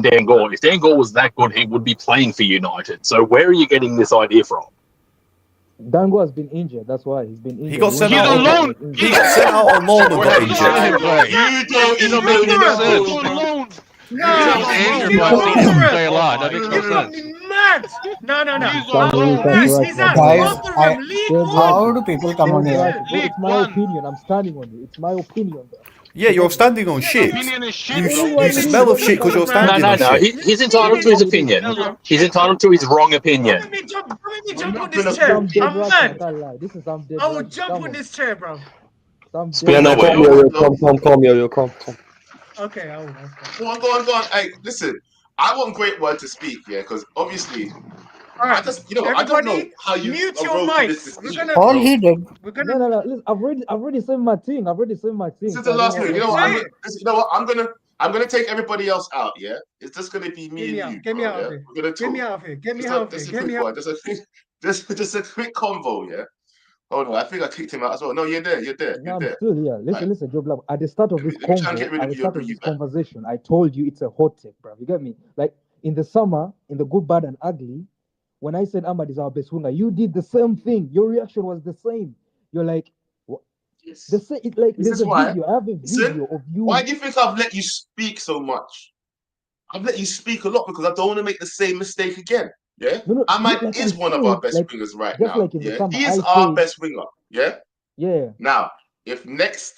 Dan Gore. If Dan Gore was that good, he would be playing for United. So where are you getting this idea from? Dango has been injured. That's why he's been injured. He got sent He's out alone. He got sent out on loan and got injured. You don't It don't even make any know. sense. No, He's injured, he's but he doesn't different. play a lot. That makes no You're sense. fucking mad. No. He's Dango alone. is correct. He's at Guys, Rotherham League One. How do people come on here? Bro, it's my opinion. I'm standing on it. It's my opinion, bro. Yeah, you're standing on shit. Opinion is shit, You bro. smell of shit because you're No, standing on no. shit. He's entitled to his opinion. He's entitled to his wrong opinion. Don't make me jump on gonna this chair. Some dead I'm rats, I mad. can't lie. This is some dead I will rats. jump on this chair, bro. Some Yeah, dead no, rats. come. Okay, I will. Go on. Hey, listen. I want Great Word to speak, yeah, because obviously, All right, I don't know how you mute your arose to this mics. We're decision. gonna. All he did. We're gonna. No. Listen, I've already said my thing. This is So the I last don't thing. You want- know what? I'm gonna take everybody else out. Yeah, it's just gonna be me Get me and out. you. Get me bro, out yeah? of here. We're gonna Get me talk. out of here. Get me Just out a, of here. just a Get quick me out. one. Just a quick convo. Yeah. Hold on. I think I kicked him out as well. No, you're there. No, I'm still here. Listen, Joe Black. At the start of this Let me try and get convo, rid at of the you start and of bring this you back. conversation, I told you it's a hot take, bro. You get me? Like in the summer, in the good, bad, and ugly, when I said Ahmad is our best winger, you did the same thing. Your reaction was the same. You're like, what? Yes. The same. It's like This there's is a why- video. I have a Listen, video of you. Why do you think I've let you speak so much? I've let you speak a lot because I don't want to make the same mistake again. Yeah, No, Ahmad like I is one of our said, best like, wingers right just now. like in the Yeah, summer, he is I our said- best winger. Yeah. Yeah. Now, if next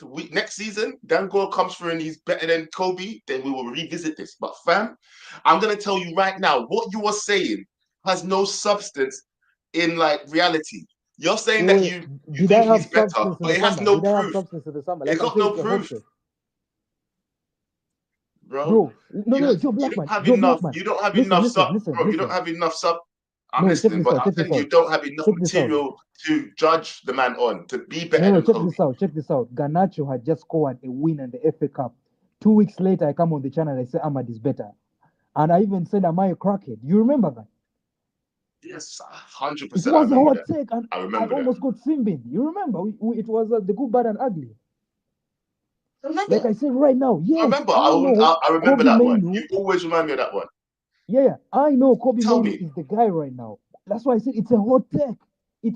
season, Dango comes through and he's better than Kobbie, then we will revisit this. But fam, I'm gonna tell you right now, what you are saying has no substance in like reality. You're saying that you did think I have he's better, substance in but the it has summer? no Did I have proof. substance in the summer? It's Like I got said, no it's a hot proof. take. Bro, No, Joe you Blackman. don't have Joe enough. Blackman. You don't have Listen, enough listen, sub. listen, Bro, you listen. don't have enough sub. I'm No, check listening, this but out, I'm check this telling you, out. don't have enough Check this out. material to judge the man on to be better No, than check Kobbie. this out. Check this out. Garnacho had just scored a win in the FA Cup. 2 weeks later, I come on the channel. I say Ahmad is better, and I even said, "Am I a crackhead?" You remember that? Yes, It 100%. I was a remember hot that. take, and I I remember that. almost got Simbin. You remember? It was the good, bad, and ugly. I remember. Like I said right now, yes, I remember. I know I remember Kobbie that one. Mainoo. You always remind me of that one. Yeah, I know Kobbie Tell Mainoo me. is the guy right now. That's why I said it's a hot take.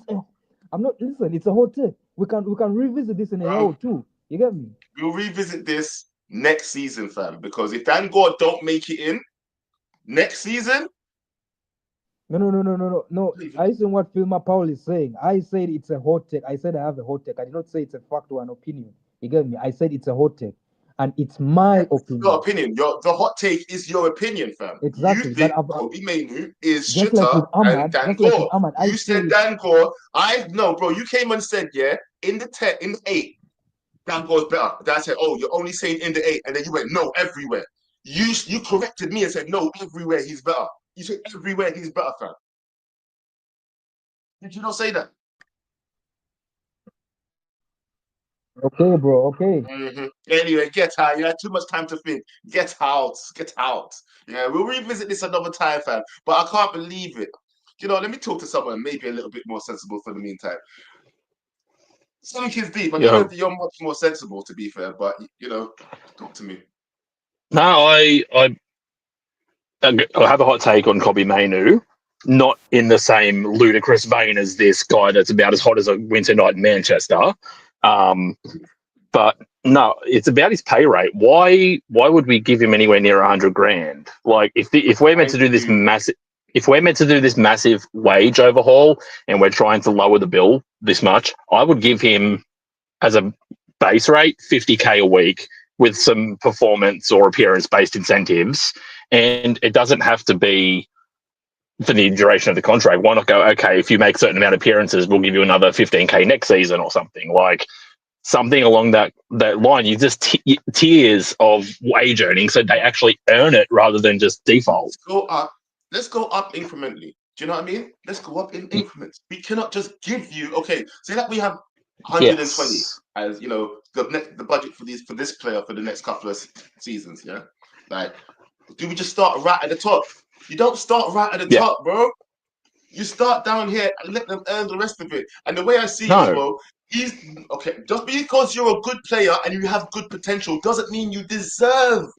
I'm not listen. It's a hot take. We can revisit this in a year or two. You get me? We'll revisit this next season, fam. Because if Dan Gore don't make it in next season, No. I listen what Filma Paul is saying. I said it's a hot take. I said I have a hot take. I did not say it's a fact or an opinion. You get me? I said it's a hot take, and it's my opinion. your opinion, the hot take is your opinion, fam. Exactly, You but think Kobbie Mainoo is just shitter like with Ahmad, and Dan just like with Gore. Ahmad, I You said said- Dan Gore. No, bro. You came and said, yeah, in the 8, Dan Gore's better. Then I said, oh, you're only saying in the 8, and then you went, no, everywhere. You corrected me and said, no, everywhere he's better. You said everywhere he's better, fam. Did you not say that? Okay, bro. Okay. Anyway, get out. You had too much time to think. Get out. Get out. Yeah, we'll revisit this another time, fam. But I can't believe it. You know, let me talk to someone maybe a little bit more sensible for the meantime. Some kids deep. I know you're much more sensible, to be fair, but you know, talk to me. No, I have a hot take on Kobbie Mainoo. not in the same ludicrous vein as this guy that's about as hot as a winter night in Manchester. But no, it's about his pay rate. Why would we give him anywhere near 100 grand? Like if we're meant to do this massive wage overhaul and we're trying to lower the bill this much, I would give him as a base rate 50k a week with some performance or appearance based incentives, and it doesn't have to be for the duration of the contract. Why not go, okay, if you make a certain amount of appearances, we'll give you another 15k next season or something, like something along that line. You just tiers of wage earning so they actually earn it rather than just default. Let's go up incrementally. Do you know what I mean? Let's go up in increments. We cannot just give you, okay, say that we have 120 as, you know, the budget for this player for the next couple of seasons, yeah? Like, do we just start right at the top? You don't start right at the top, bro. You start down here and let them earn the rest of it. And the way I see it as well, just because you're a good player and you have good potential doesn't mean you deserve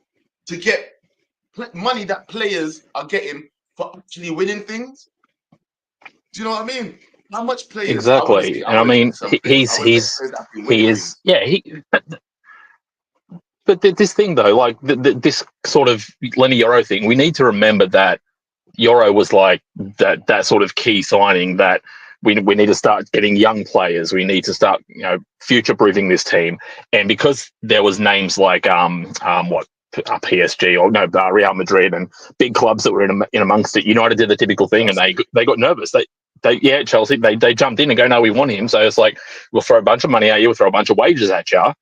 to get money that players are getting for actually winning things. Do you know what I mean? How much players? Exactly. And I mean, but this thing though, like this sort of Lenny Yoro thing, we need to remember that Yoro was like that sort of key signing that we need to start getting young players. We need to start, you know, future proofing this team. And because there was names like PSG or Real Madrid and big clubs that were in amongst it, United did the typical thing and they got nervous. Chelsea, they jumped in and go, no, we want him. So it's like, we'll throw a bunch of money at you, we'll throw a bunch of wages at you.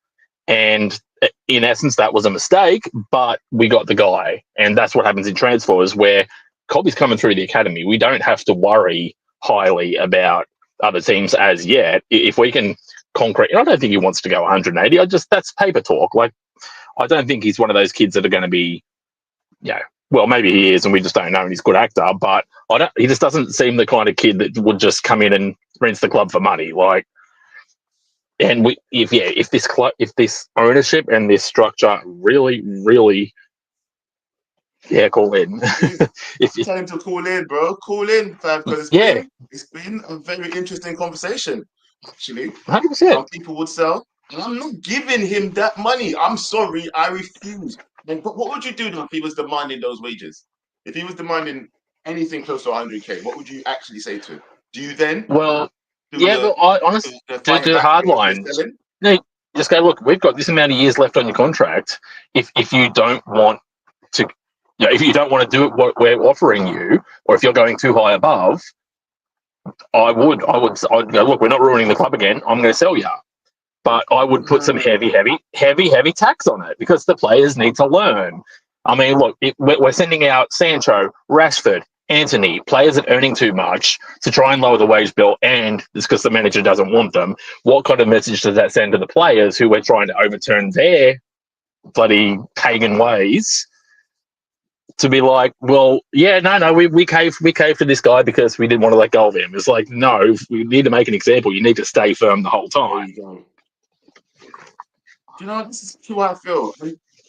And in essence, that was a mistake, but we got the guy. And that's what happens in transfers where Kobbie's coming through the academy. We don't have to worry highly about other teams as yet. If we can concrete, and I don't think he wants to go 180. That's paper talk. Like, I don't think he's one of those kids that are going to be, well, maybe he is and we just don't know and he's a good actor, but he just doesn't seem the kind of kid that would just come in and rinse the club for money. Like, and if this ownership and this structure really, call in. Tell him to call in, bro. Call in, fam, because it's been a very interesting conversation, actually. 100%. Some people would sell, and I'm not giving him that money. I'm sorry, I refuse. But what would you do if he was demanding those wages? If he was demanding anything close to 100k, what would you actually say to him? Do you then? Well, I honestly do the hard lines. No, just go, look, we've got this amount of years left on your contract. If you don't want to, if you don't want to do it, what we're offering you, or if you're going too high above, I'd go, look, we're not ruining the club again. I'm going to sell you. But I would put some heavy tax on it because the players need to learn. I mean, look, we're sending out Sancho, Rashford, Anthony, players that are earning too much to try and lower the wage bill, and it's because the manager doesn't want them. What kind of message does that send to the players who we're trying to overturn their bloody pagan ways to be like, well, we caved to this guy because we didn't want to let go of him? It's like, no, we need to make an example. You need to stay firm the whole time. You know, this is how I feel.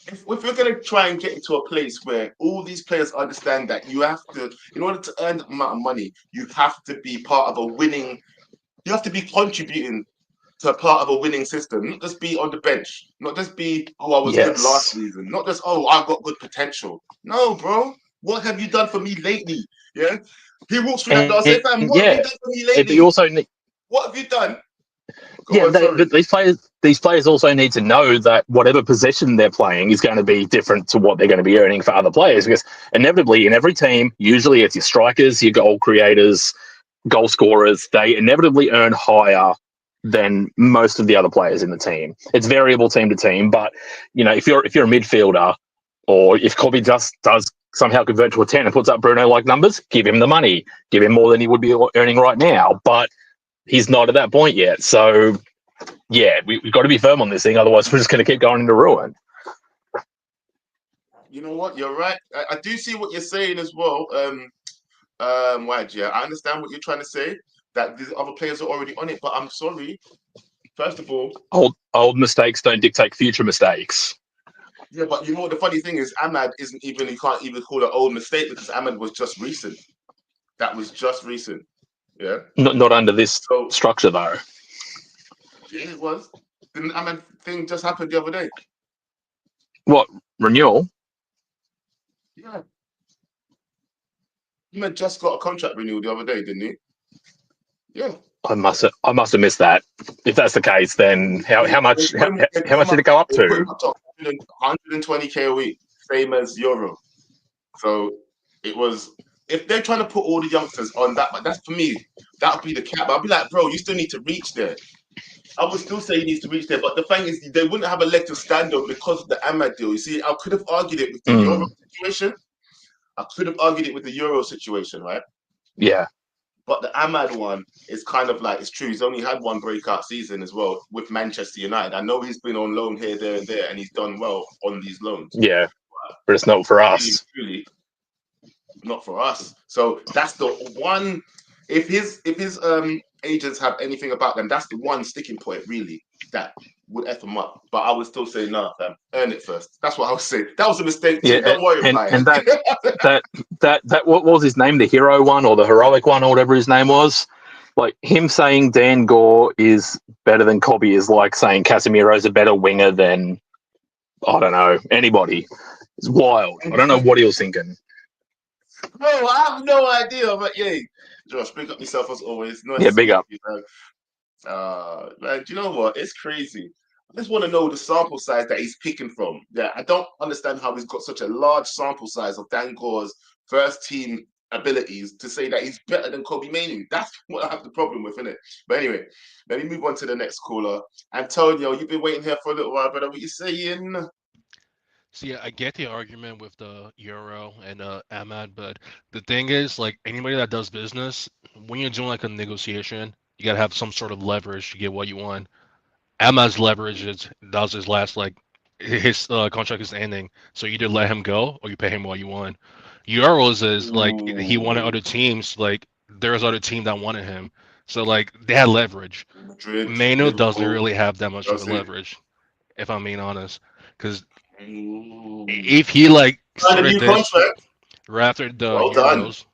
If we're going to try and get into a place where all these players understand that you have to, in order to earn that amount of money, you have to be part of a winning, you have to be contributing to a part of a winning system, not just be on the bench, not just be, I was good last season, not just, I've got good potential. No, bro, what have you done for me lately? Yeah, he walks through that door and says, fam, what have you done for me lately? What have you done? But these players also need to know that whatever position they're playing is going to be different to what they're going to be earning for other players, because inevitably in every team, usually it's your strikers, your goal creators, goal scorers, they inevitably earn higher than most of the other players in the team. It's variable team to team, but if you're a midfielder, or if Kobbie just does somehow convert to a 10 and puts up Bruno-like numbers, give him the money, give him more than he would be earning right now. But he's not at that point yet. So, we've got to be firm on this thing. Otherwise, we're just going to keep going into ruin. You know what? You're right. I do see what you're saying as well. I understand what you're trying to say, that these other players are already on it. But I'm sorry. First of all, old mistakes don't dictate future mistakes. Yeah, but you know what the funny thing is, Ahmad you can't even call it old mistake because Ahmad was just recent. That was just recent. Yeah. Not under this So structure though. yeah, it was. The Ahmed thing just happened the other day. What renewal? Yeah. Ahmed just got a contract renewal the other day, didn't he? Yeah. I must have missed that. If that's the case, then how much They put how much him did it go up they put to? him up to 120K a week, same as Euro. So it was. If they're trying to put all the youngsters on that, but that's for me, that would be the cap. I'd be like, bro, you still need to reach there. I would still say he needs to reach there, but the thing is, they wouldn't have a leg to stand on because of the Ahmad deal. You see, I could have argued it with the Euro situation. I could have argued it with the Euro situation, right? Yeah. But the Ahmad one is kind of like, it's true. He's only had one breakout season as well with Manchester United. I know he's been on loan here, there, and there, and he's done well on these loans. Yeah, but it's not for us. Really, not for us. So that's the one. If his agents have anything about them, that's the one sticking point really that would F him up. But I would still say no, fam. Earn it first. That's what I would say. That was a mistake. Yeah, Don't worry about and it. that what was his name? The hero one or the heroic one or whatever his name was. Like him saying Dan Gore is better than Kobbie is like saying Casemiro's a better winger than I don't know anybody. It's wild. I don't know what he was thinking. Bro, I have no idea, but yeah. Josh, big up yourself as always. Nice Yeah, big up. You, man, do you know what? It's crazy. I just want to know the sample size that he's picking from. Yeah, I don't understand how he's got such a large sample size of Dan Gore's first team abilities to say that he's better than Kobbie Mainoo. That's what I have the problem with, isn't it? But anyway, let me move on to the next caller. Antonio, you've been waiting here for a little while, brother. What you saying? So yeah, I get the argument with the Euro and Ahmad, but the thing is, like anybody that does business, when you're doing like a negotiation, you gotta have some sort of leverage to get what you want. Ahmad's leverage is does his last like his contract is ending, so you either let him go or you pay him what you want. Euros is like he wanted other teams, like there's other team that wanted him, so like they had leverage. Madrid, Mainoo doesn't Liverpool, really have that much of a Chelsea. leverage, if I'm being honest, because if he like Signed a started new this contract. right after the Well done. Euros,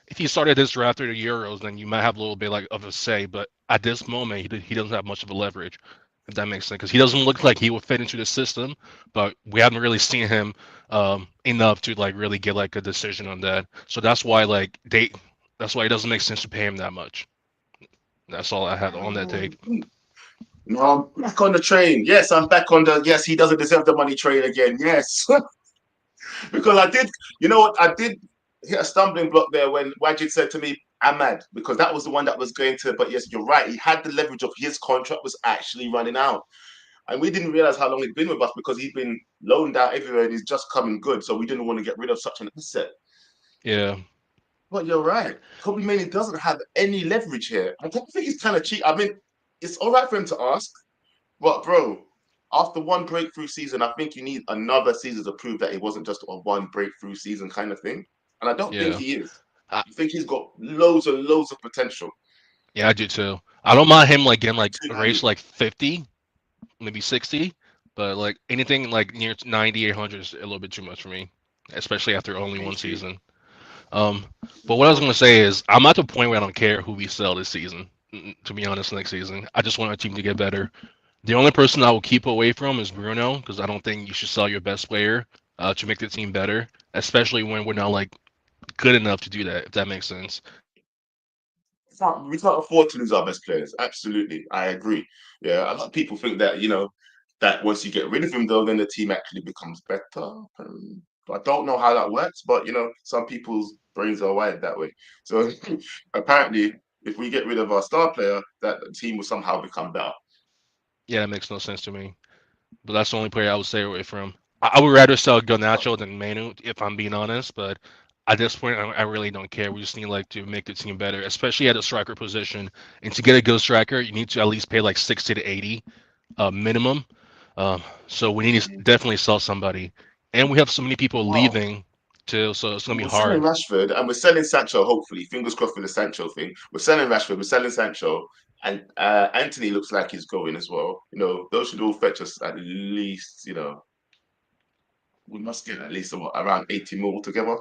if he started this right after the Euros, then you might have a little bit like of a say. But at this moment, he doesn't have much of a leverage, if that makes sense, because he doesn't look like he would fit into the system. But we haven't really seen him enough to like really get like a decision on that. So that's why that's why it doesn't make sense to pay him that much. That's all I have on that take. No, I'm back on the train. Yes, I'm back on the. Yes, he doesn't deserve the money train again. Yes, because I did. You know what? I did hit a stumbling block there when Wajid said to me, "Ahmad," because that was the one that was going to. But yes, you're right. He had the leverage of his contract was actually running out, and we didn't realize how long he'd been with us because he'd been loaned out everywhere and he's just coming good. So we didn't want to get rid of such an asset. Yeah. But you're right. Kobbie Mainoo doesn't have any leverage here. I don't think he's kind of cheap. I mean, it's all right for him to ask, but bro, after one breakthrough season, I think you need another season to prove that it wasn't just a one breakthrough season kind of thing. And I don't think he is. I think he's got loads and loads of potential. Yeah, I do too. I don't mind him like getting like a race like 50, maybe 60, but like anything like near 90, 100 is a little bit too much for me, especially after only one season. But what I was gonna say is I'm at the point where I don't care who we sell this season. To be honest, next season, I just want our team to get better. The only person I will keep away from is Bruno, because I don't think you should sell your best player to make the team better, especially when we're not like good enough to do that. If that makes sense. We can't afford to lose our best players. Absolutely, I agree. Yeah, a lot of people think that that once you get rid of him, though, then the team actually becomes better. I don't know how that works, but some people's brains are wired that way. So apparently, if we get rid of our star player, that the team will somehow become better. Yeah, that makes no sense to me. But that's the only player I would stay away from. I would rather sell Garnacho than Mainoo, if I'm being honest. But at this point, I really don't care. We just need like to make the team better, especially at the striker position. And to get a good striker, you need to at least pay like 60 to 80 minimum. So we need to definitely sell somebody. And we have so many people leaving too, so it's gonna be hard. We're selling Rashford and we're selling Sancho. Hopefully, fingers crossed for the Sancho thing. We're selling Rashford. We're selling Sancho, and Anthony looks like he's going as well. Those should all fetch us at least. We must get at least around 80 mil together.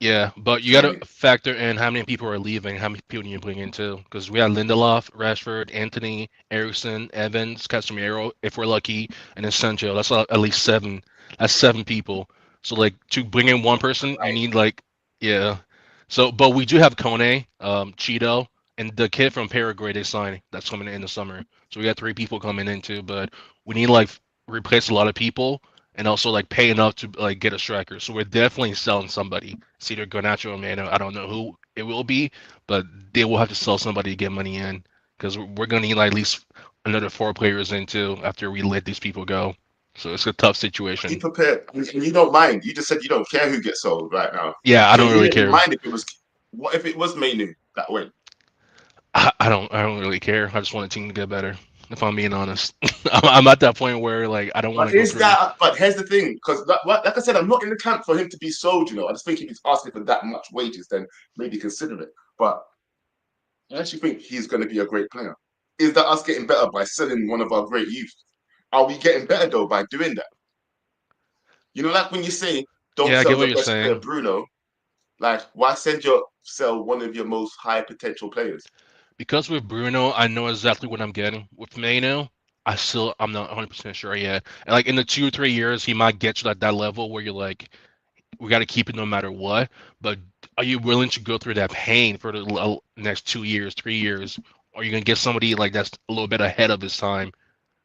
Yeah, but you Do you got know what I to mean? factor in how many people are leaving, how many people you bring in too. Because we have Lindelof, Rashford, Anthony, Eriksson, Evans, Casemiro, if we're lucky, and then Sancho. That's at least seven. That's seven people. So like to bring in one person, you Right. need like yeah. So but we do have Kone, Cheeto, and the kid from Paraguay they signed that's coming in the summer. So we got three people coming in too, but we need like replace a lot of people and also like pay enough to like get a striker. So we're definitely selling somebody. It's either Garnacho or Mano. I don't know who it will be, but they will have to sell somebody to get money in because we're gonna need like at least another four players in too after we let these people go. So it's a tough Be situation. prepared. And you don't mind. You just said you don't care who gets sold right now. Yeah, I So don't you really wouldn't care. mind if it was. What if it was Mainu that went? I don't really care. I just want the team to get better. If I'm being honest, I'm at that point where like I don't want But to go is through. that? But here's the thing, because like I said, I'm not in the camp for him to be sold. You know, I just think if he's asking for that much wages, then maybe consider it. But I actually think he's going to be a great player. Is that us getting better by selling one of our great youth? Are we getting better though by doing that? You know, like when you say don't Yeah, I get sell what your you're best player, saying. Bruno. Like, why sell one of your most high potential players? Because with Bruno, I know exactly what I'm getting. With Mano, I'm not 100% sure yet. And like in the 2 or 3 years, he might get you at that level where you're like, we got to keep it no matter what. But are you willing to go through that pain for the next 2 years, 3 years? Or are you gonna get somebody like that's a little bit ahead of his time,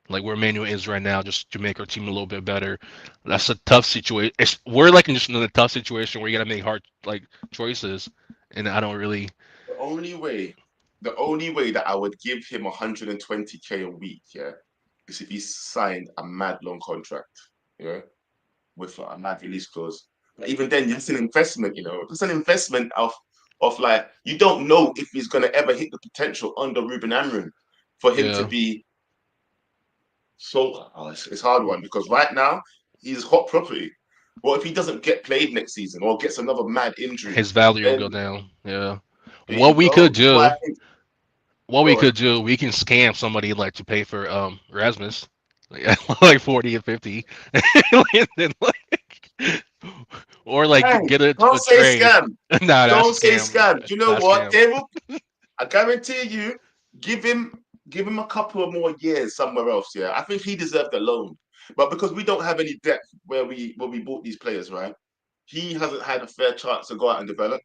like where Manu is right now, just to make our team a little bit better? That's a tough situation. We're like in just another tough situation where you gotta make hard like choices, and I don't really. The only way that I would give him 120K a week, yeah, is if he signed a mad long contract, yeah, with a mad release clause. But even then, it's an investment, you know. It's an investment of like you don't know if he's gonna ever hit the potential under Ruben Amorim for him to Yeah, be so. Oh, it's a hard one because right now he's hot property. What if he doesn't get played next season or gets another mad injury? his value will go Then down. Yeah. there What you we go. could That's why do, I think. what we Go on. could do, we can scam somebody like to pay for Rasmus, like 40 and 50, and then, like, or like Hey, get don't a say trade. scam. Nah, that's Don't a say scam. scam. Do you know That's a what? scam. They will. I guarantee you, give him a couple of more years somewhere else. Yeah, I think he deserved a loan, but because we don't have any depth where we bought these players, right? He hasn't had a fair chance to go out and develop.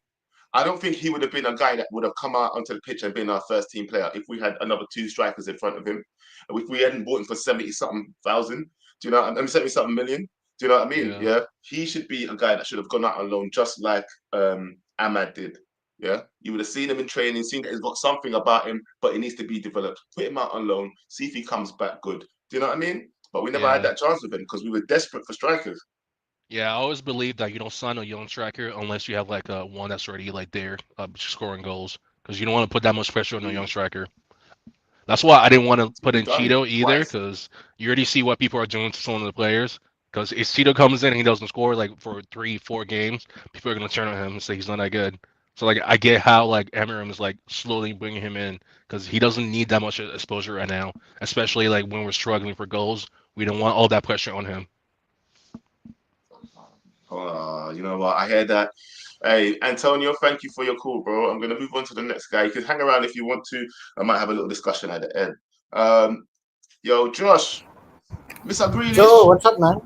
I don't think he would have been a guy that would have come out onto the pitch and been our first team player if we had another two strikers in front of him. If we hadn't bought him for 70 something thousand, do you know? I mean, 70 something million. Do you know what I mean? Yeah, Yeah, he should be a guy that should have gone out on loan, just like Ahmad did. Yeah, you would have seen him in training, seen that he's got something about him, but he needs to be developed. Put him out on loan, see if he comes back good. Do you know what I mean? But we never had yeah, that chance with him because we were desperate for strikers. yeah. I always believe that you don't sign a young striker unless you have like a one that's already like there, scoring goals, because you don't want to put that much pressure on a young striker. That's why I didn't want to put We've in done it Cheeto either, twice. because you already see what people are doing to some of the players. Because if Cheeto comes in and he doesn't score like for 3, 4 games, people are gonna turn on him and say he's not that good. So like I get how like Amarim is like slowly bringing him in because he doesn't need that much exposure right now, especially like when we're struggling for goals. We don't want all that pressure on him. You know what? I hear that. Hey, Antonio, thank you for your call, bro. I'm gonna move on to the next guy. You can hang around if you want to. I might have a little discussion at the end. Yo, Josh, Mr. Joe, Greenish. what's up, man?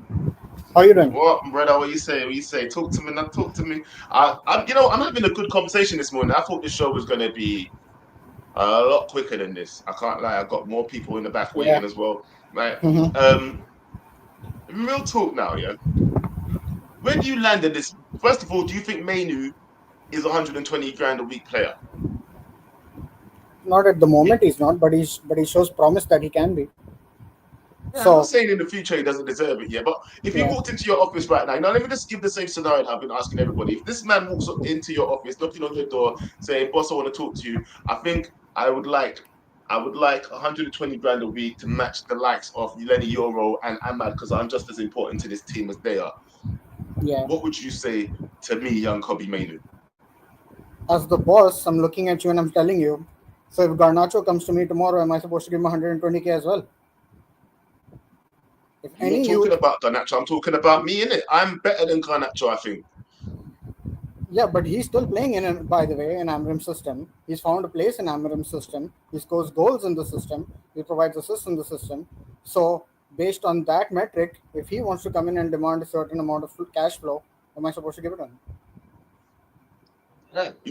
How you doing? What, brother? What you say? What you say? Talk to me now. Talk to me. I'm having a good conversation this morning. I thought the show was gonna be a lot quicker than this. I can't lie. I've got more people in the back Yeah. waiting as well. Right. Mm-hmm. Real talk now, yeah. Where do you land in this? First of all, do you think Mainu is 120 grand a week player? Not at the moment, he's not, but he shows promise that he can be. Yeah, I'm not So saying in the future he doesn't deserve it, yeah. But if he yeah, walked into your office right now, let me just give the same scenario that I've been asking everybody. If this man walks into your office, knocking on your door, saying, "Boss, I want to talk to you," I think I would like 120 grand a week to match the likes of Lenny Euro and Ahmad because I'm just as important to this team as they are. yeah. What would you say to me, young Kobbie Mainu? As the boss, I'm looking at you and I'm telling you. So if Garnacho comes to me tomorrow, am I supposed to give him 120K as well? If You're not any talking youth, about Garnacho. I'm talking about me, innit? I'm better than Garnacho, I think. Yeah, but he's still playing by the way, in Amrim's system. He's found a place in Amrim's system. He scores goals in the system. He provides assists in the system. So, based on that metric, if he wants to come in and demand a certain amount of cash flow, am I supposed to give it to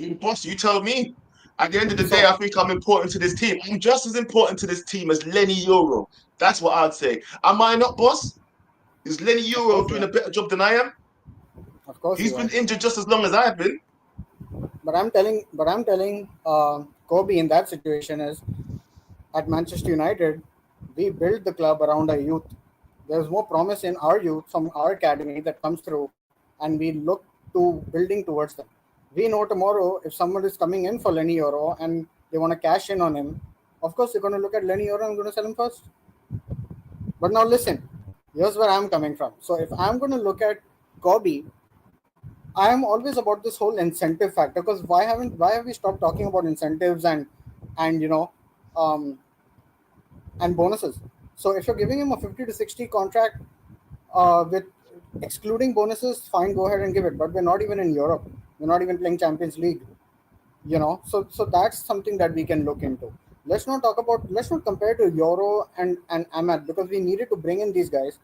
him? Boss, you tell me. At the end of the day, I think I'm important to this team. I'm just as important to this team as Lenny Euro. That's what I'd say. Am I not, boss? Is Lenny Euro doing a better job than I am? Of course, he's been injured just as long as I've been. But I'm telling Kobbie in that situation is at Manchester United, we build the club around our youth. There's more promise in our youth from our academy that comes through, and we look to building towards them. We know tomorrow if someone is coming in for Lenny Euro and they want to cash in on him, of course they're going to look at Lenny Euro and going to sell him first. But now listen, here's where I'm coming from. So if I'm going to look at Kobbie, I am always about this whole incentive factor, because why have we stopped talking about incentives and bonuses? So if you're giving him a 50 to 60 contract with excluding bonuses, fine, go ahead and give it. But we're not even in Europe. We're not even playing Champions League. So that's something that we can look into. Let's not compare to Euro and Ahmad, because we needed to bring in these guys.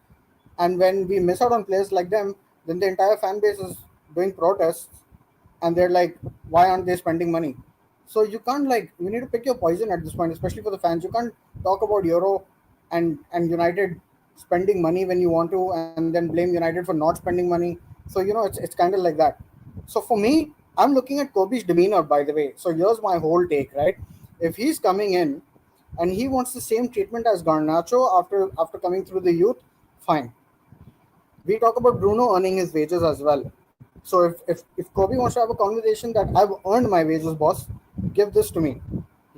And when we miss out on players like them, then the entire fan base is doing protests, and they're like, why aren't they spending money? So you can't, you need to pick your poison at this point, especially for the fans. You can't talk about Euro and United spending money when you want to, and then blame United for not spending money. So it's kind of like that. So for me, I'm looking at Kobbie's demeanor, by the way. So here's my whole take, right? If he's coming in and he wants the same treatment as Garnacho after coming through the youth, fine. We talk about Bruno earning his wages as well. So if Kobbie wants to have a conversation that I've earned my wages, boss, give this to me.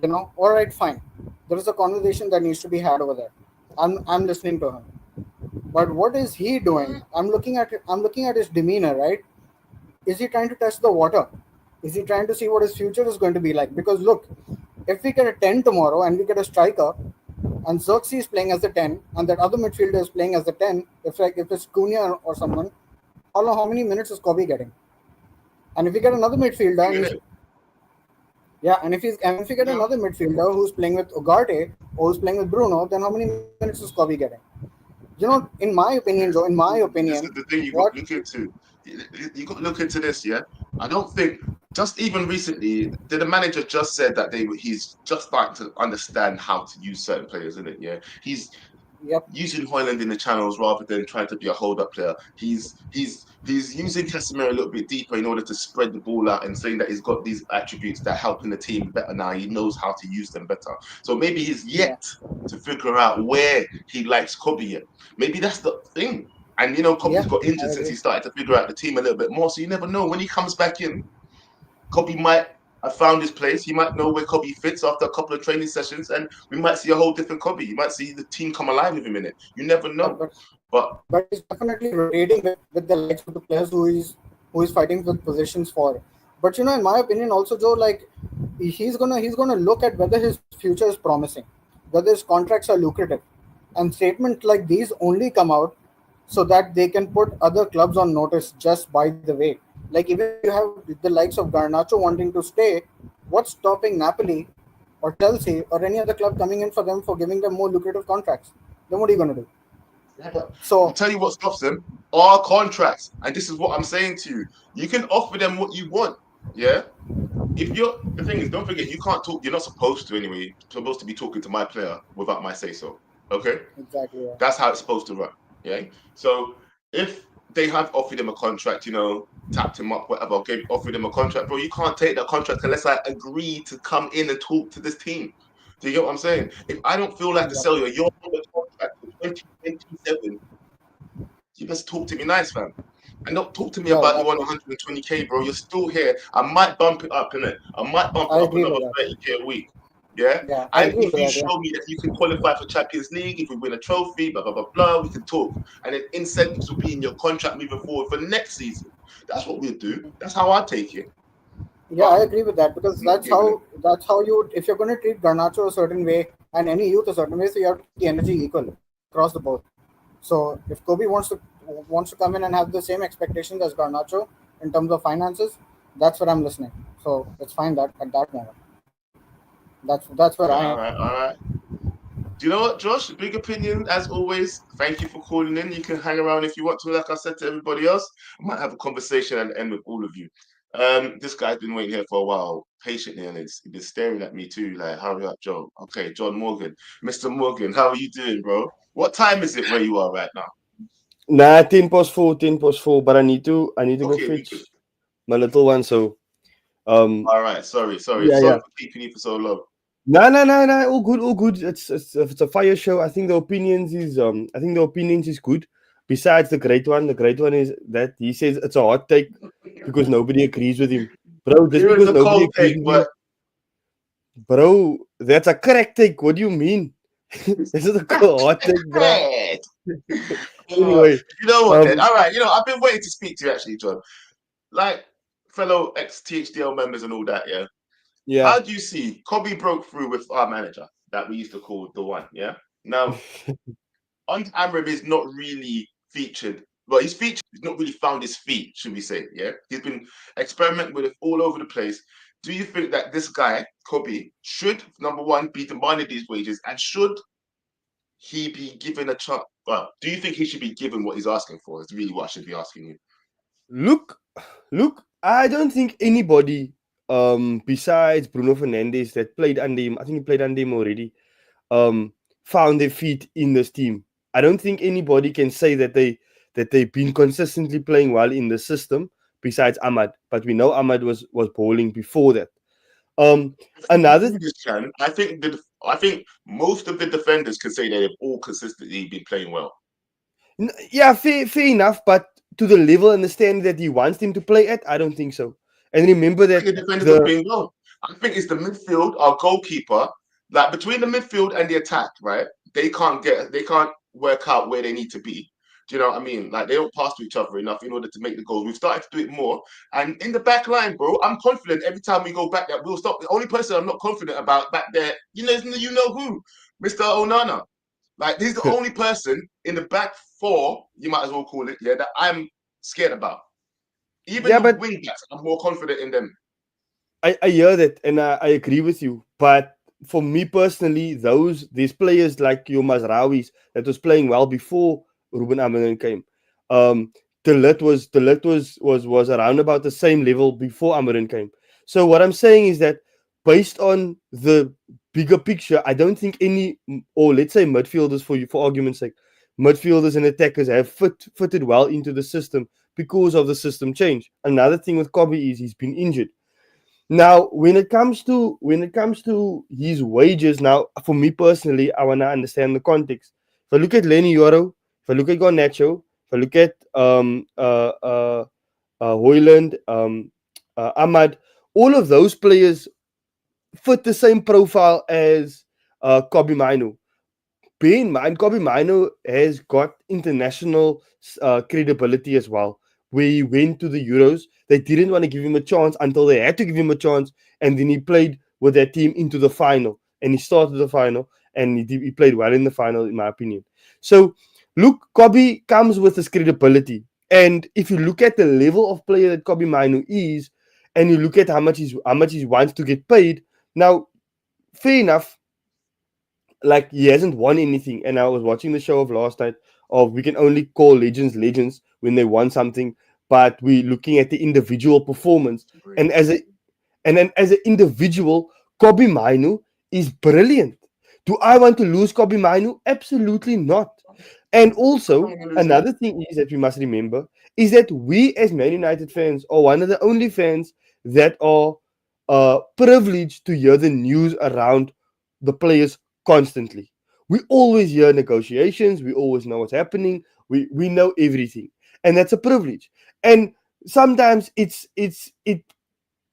All right, fine. There is a conversation that needs to be had over there. I'm listening to him. But what is he doing? I'm looking at his demeanor, right? Is he trying to test the water? Is he trying to see what his future is going to be like? Because look, if we get a 10 tomorrow and we get a striker, and Xerxes is playing as the 10, and that other midfielder is playing as the 10, if it's Cunha or someone, how many minutes is Kobbie getting? And if we get another midfielder, and if we get another midfielder who's playing with Ugarte or who's playing with Bruno, then how many minutes is Kobbie getting? In my opinion, Joe, this is the thing you got to look into. You got to look into this, yeah. I don't think, just even recently, the manager just said that he's just starting to understand how to use certain players, isn't it? Yeah, he's using Højlund in the channels rather than trying to be a hold-up player. He's using Casemiro a little bit deeper in order to spread the ball out, and saying that he's got these attributes that are helping the team better now. He knows how to use them better. So maybe he's yet to figure out where he likes Kobbie yet. Maybe that's the thing. And Kobbie's got injured since he started to figure out the team a little bit more. So you never know, when he comes back in, Kobbie might have found his place. He might know where Kobbie fits after a couple of training sessions, and we might see a whole different Kobbie. You might see the team come alive with him in it. You never know. But he's definitely rotating with the likes of the players who is fighting for positions for. But in my opinion, also, Joe, he's gonna look at whether his future is promising, whether his contracts are lucrative, and statements like these only come out so that they can put other clubs on notice. Just by the way, even if you have the likes of Garnacho wanting to stay, what's stopping Napoli or Chelsea or any other club coming in for them for giving them more lucrative contracts? Then what are you going to do? So I'll tell you what stops them: our contracts. And this is what I'm saying to you. You can offer them what you want. Yeah. The thing is, don't forget, you can't talk. You're not supposed to anyway. You're supposed to be talking to my player without my say so. Okay. Exactly. Yeah. That's how it's supposed to run. Yeah. So if they have offered him a contract, tapped him up, whatever, okay, offered him a contract, bro, you can't take that contract unless I agree to come in and talk to this team. Do you get what I'm saying? If I don't feel like to sell you, you're on the contract for 2027, you just talk to me nice, fam. And don't talk to me about you on 120k, bro. You're still here. I might bump it up, innit? I might bump it up another 30k a week. Yeah. And if you show me that you can qualify for Champions League, if we win a trophy, blah blah blah blah, we can talk. And then incentives will be in your contract moving forward for next season. That's what we'll do. That's how I take it. Yeah, I agree with that, because that's how you, if you're going to treat Garnacho a certain way and any youth a certain way, so you have to keep the energy equal across the board. So if Kobbie wants to come in and have the same expectations as Garnacho in terms of finances, That's what I'm listening. So it's fine that at that moment. That's where Yeah, I all am. right, all right. Do you know what, Josh? Big opinion as always. Thank you for calling in. You can hang around if you want to. Like I said to everybody else, I might have a conversation at the end with all of you. This guy's been waiting here for a while, patiently, and he's been staring at me too. Like, hurry up, Joe. Okay, John Morgan, Mr. Morgan, how are you doing, bro? What time is it where you are right now? Nah, 10 past 4, but I need to go Okay, we good. fetch my little one. So All right, sorry, yeah, sorry yeah. for keeping you for so long. No, all good, all good. It's a fire show. I think the opinions is good. Besides the great one is that he says it's a hot take because nobody agrees with him. Bro, just Here is because a nobody cold agrees take, with but you, bro, that's a correct take. What do you mean? This is a hot take, bro. hey, Anyway, you know what then? um, All right, I've been waiting to speak to you actually, John. Like fellow ex THDL members and all that, yeah. yeah. How do you see Kobbie broke through with our manager that we used to call the one, yeah? Now, on Amram is not really featured. Well, he's featured, he's not really found his feet, should we say, yeah? He's been experimenting with it all over the place. Do you think that this guy, Kobbie, should, number one, be demanding these wages and should he be given a chance? Well, do you think he should be given what he's asking for? Is really what I should be asking you. Look, look, I don't think anybody besides Bruno Fernandes that played under him, I think he played under him already, found their feet in this team. I don't think anybody can say that they've been consistently playing well in the system besides Ahmad. But we know Ahmad was balling before that. Um another I think most of the defenders can say that they've all consistently been playing well. yeah, fair enough, but to the level and the standard that he wants them to play at, I don't think so. And remember I that think the defenders are the playing well. I think it's the midfield, our goalkeeper, like between the midfield and the attack, right? They can't work out where they need to be. Do you know what I mean? Like they don't pass to each other enough in order to make the goals. We've started to do it more. And in the back line, bro, I'm confident every time we go back that we'll stop. The only person I'm not confident about back there, you know who? Mr. Onana. Like he's the only person in the back four, you might as well call it, yeah, that I'm scared about. Even yeah, the but wing backs, I'm more confident in them. I hear that and I agree with you. But for me personally, these players like your Mazrawis that was playing well before Ruben Amorim came. Um the lit was around about the same level before Amorim came. So what I'm saying is that based on the bigger picture, I don't think any or let's say midfielders for argument's sake, midfielders and attackers have fitted well into the system because of the system change. Another thing with Kobbie is he's been injured. Now, when it comes to his wages, now for me personally, I wanna understand the context. If I look at Lenny Yoro, if I look at Garnacho, if I look at Hoyland, Ahmad, all of those players fit the same profile as Kobbie Mainoo. Bear in mind, Kobbie Mainoo has got international credibility as well. Where he went to the Euros, they didn't want to give him a chance until they had to give him a chance, and then he played with that team into the final, and he started the final, and he played well in the final, in my opinion. So, look, Kobbie comes with his credibility, and if you look at the level of player that Kobbie Mainoo is, and you look at how much he wants to get paid, now, fair enough, like he hasn't won anything. And I was watching the show of last night of we can only call legends when they won something, but we're looking at the individual performance. And as an individual, Kobbie Mainoo is brilliant. Do I want to lose Kobbie Mainoo? Absolutely not. And also, another thing is that we must remember is that we as Man United fans are one of the only fans that are privileged to hear the news around the players constantly. We always hear negotiations, we always know what's happening, we know everything. And that's a privilege. And sometimes it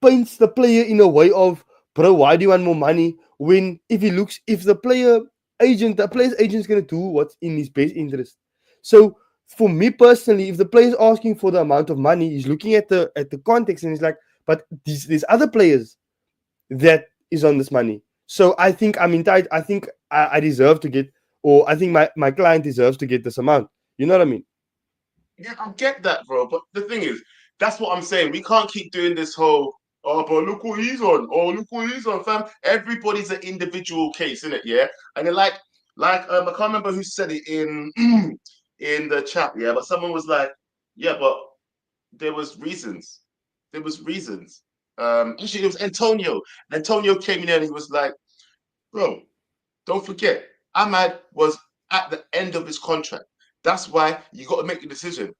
paints the player in a way of, bro, why do you want more money? When if the player's agent is gonna do what's in his best interest. So for me personally, if the player is asking for the amount of money, he's looking at the context and he's like, but there's other players that is on this money. So I think I'm entitled. I think I deserve to get, or I think my client deserves to get this amount. You know what I mean? Yeah, I get that, bro. But the thing is, That's what I'm saying. We can't keep doing this whole, oh, but look what he's on. Oh, look what he's on, fam. Everybody's an individual case, isn't it? Yeah. And then I can't remember who said it in in the chat, yeah, but someone was like, yeah, but there was reasons. There was reasons. Actually, it was Antonio. Antonio came in there and he was like, bro, don't forget, Ahmad was at the end of his contract. That's why you got to make the decision.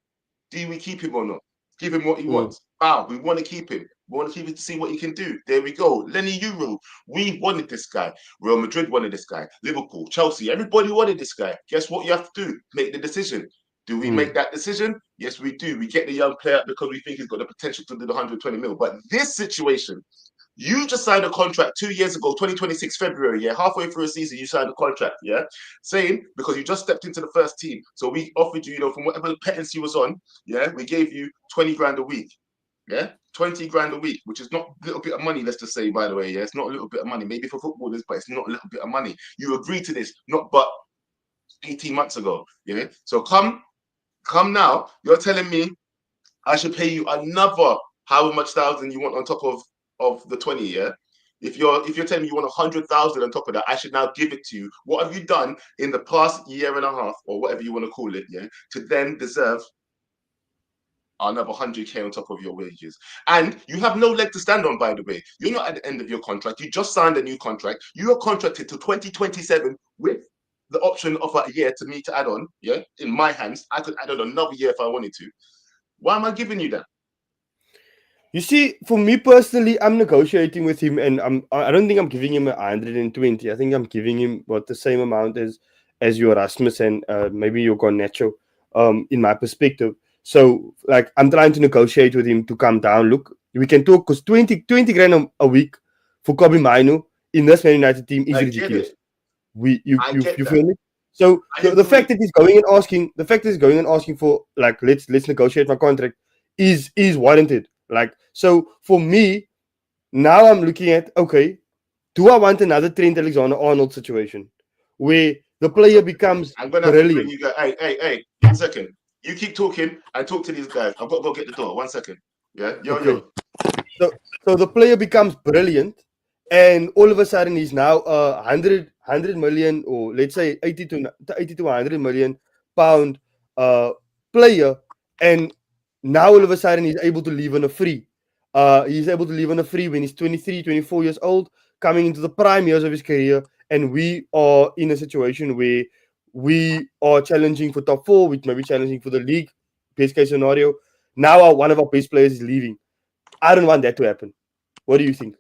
Do we keep him or not? Give him what he wants. Wow, we want to keep him. We want to keep him to see what he can do. There we go. Lenny Euro. We wanted this guy. Real Madrid wanted this guy. Liverpool, Chelsea, everybody wanted this guy. Guess what you have to do? Make the decision. Do we make that decision? Yes, we do. We get the young player because we think he's got the potential to do the 120 mil. But this situation, you just signed a contract 2 years ago, 2026 February, yeah, halfway through a season, you signed a contract, yeah, saying because you just stepped into the first team, so we offered you, from whatever pittance you was on, yeah, we gave you 20 grand a week, yeah, 20 grand a week, which is not a little bit of money, let's just say, by the way, yeah, it's not a little bit of money, maybe for footballers, but it's not a little bit of money. You agreed to this, not but 18 months ago, yeah, so come now, you're telling me I should pay you another however much thousand you want on top of the 20, yeah? If you're telling me you want 100,000 on top of that, I should now give it to you. What have you done in the past year and a half, or whatever you want to call it, yeah, to then deserve another 100k on top of your wages? And you have no leg to stand on, by the way. You're not at the end of your contract. You just signed a new contract. You are contracted to 2027 with the option of a year to me to add on, yeah? In my hands, I could add on another year if I wanted to. Why am I giving you that? You see, for me personally, I'm negotiating with him, and I don't think I'm giving him 120. I think I'm giving him what the same amount as your Rasmus and maybe your Garnacho, in my perspective. So, like, I'm trying to negotiate with him to come down. Look, we can talk because 20 grand a week for Kobbie Mainoo in this Man United team is ridiculous. You feel me? So the fact that he's going and asking for, like, let's negotiate my contract is warranted. Like, so for me, now I'm looking at, okay, do I want another Trent Alexander-Arnold situation where the player becomes brilliant? You go, hey, 1 second. You keep talking and talk to these guys. I've got to go get the door. 1 second. Yeah, yo. So the player becomes brilliant, and all of a sudden he's now 100 million, or let's say 80 to 100 million pound player, and now all of a sudden he's able to leave on a free. He's able to leave on a free when he's 23, 24 years old, coming into the prime years of his career, and we are in a situation where we are challenging for top 4, which may be challenging for the league, best case scenario. Now one of our best players is leaving. I don't want that to happen. What do you think?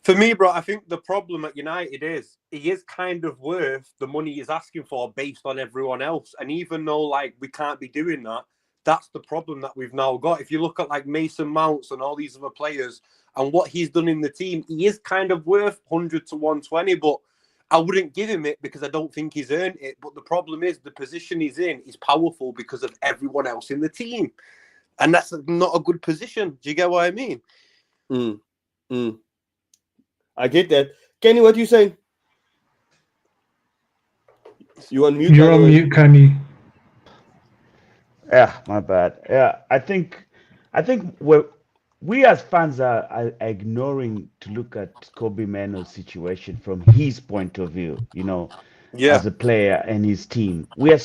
For me, bro, I think the problem at United is he is kind of worth the money he's asking for based on everyone else. And even though, like, we can't be doing that, that's the problem that we've now got. If you look at, like, Mason Mounts and all these other players and what he's done in the team, he is kind of worth 100 to 120, but I wouldn't give him it because I don't think he's earned it. But the problem is the position he's in is powerful because of everyone else in the team. And that's not a good position. Do you get what I mean? I get that. Kenny, what are you saying? You on mute? You're on mute, Kenny. Yeah, my bad. Yeah, I think we as fans are ignoring to look at Kobbie Mainoo's situation from his point of view, as a player and his team. We're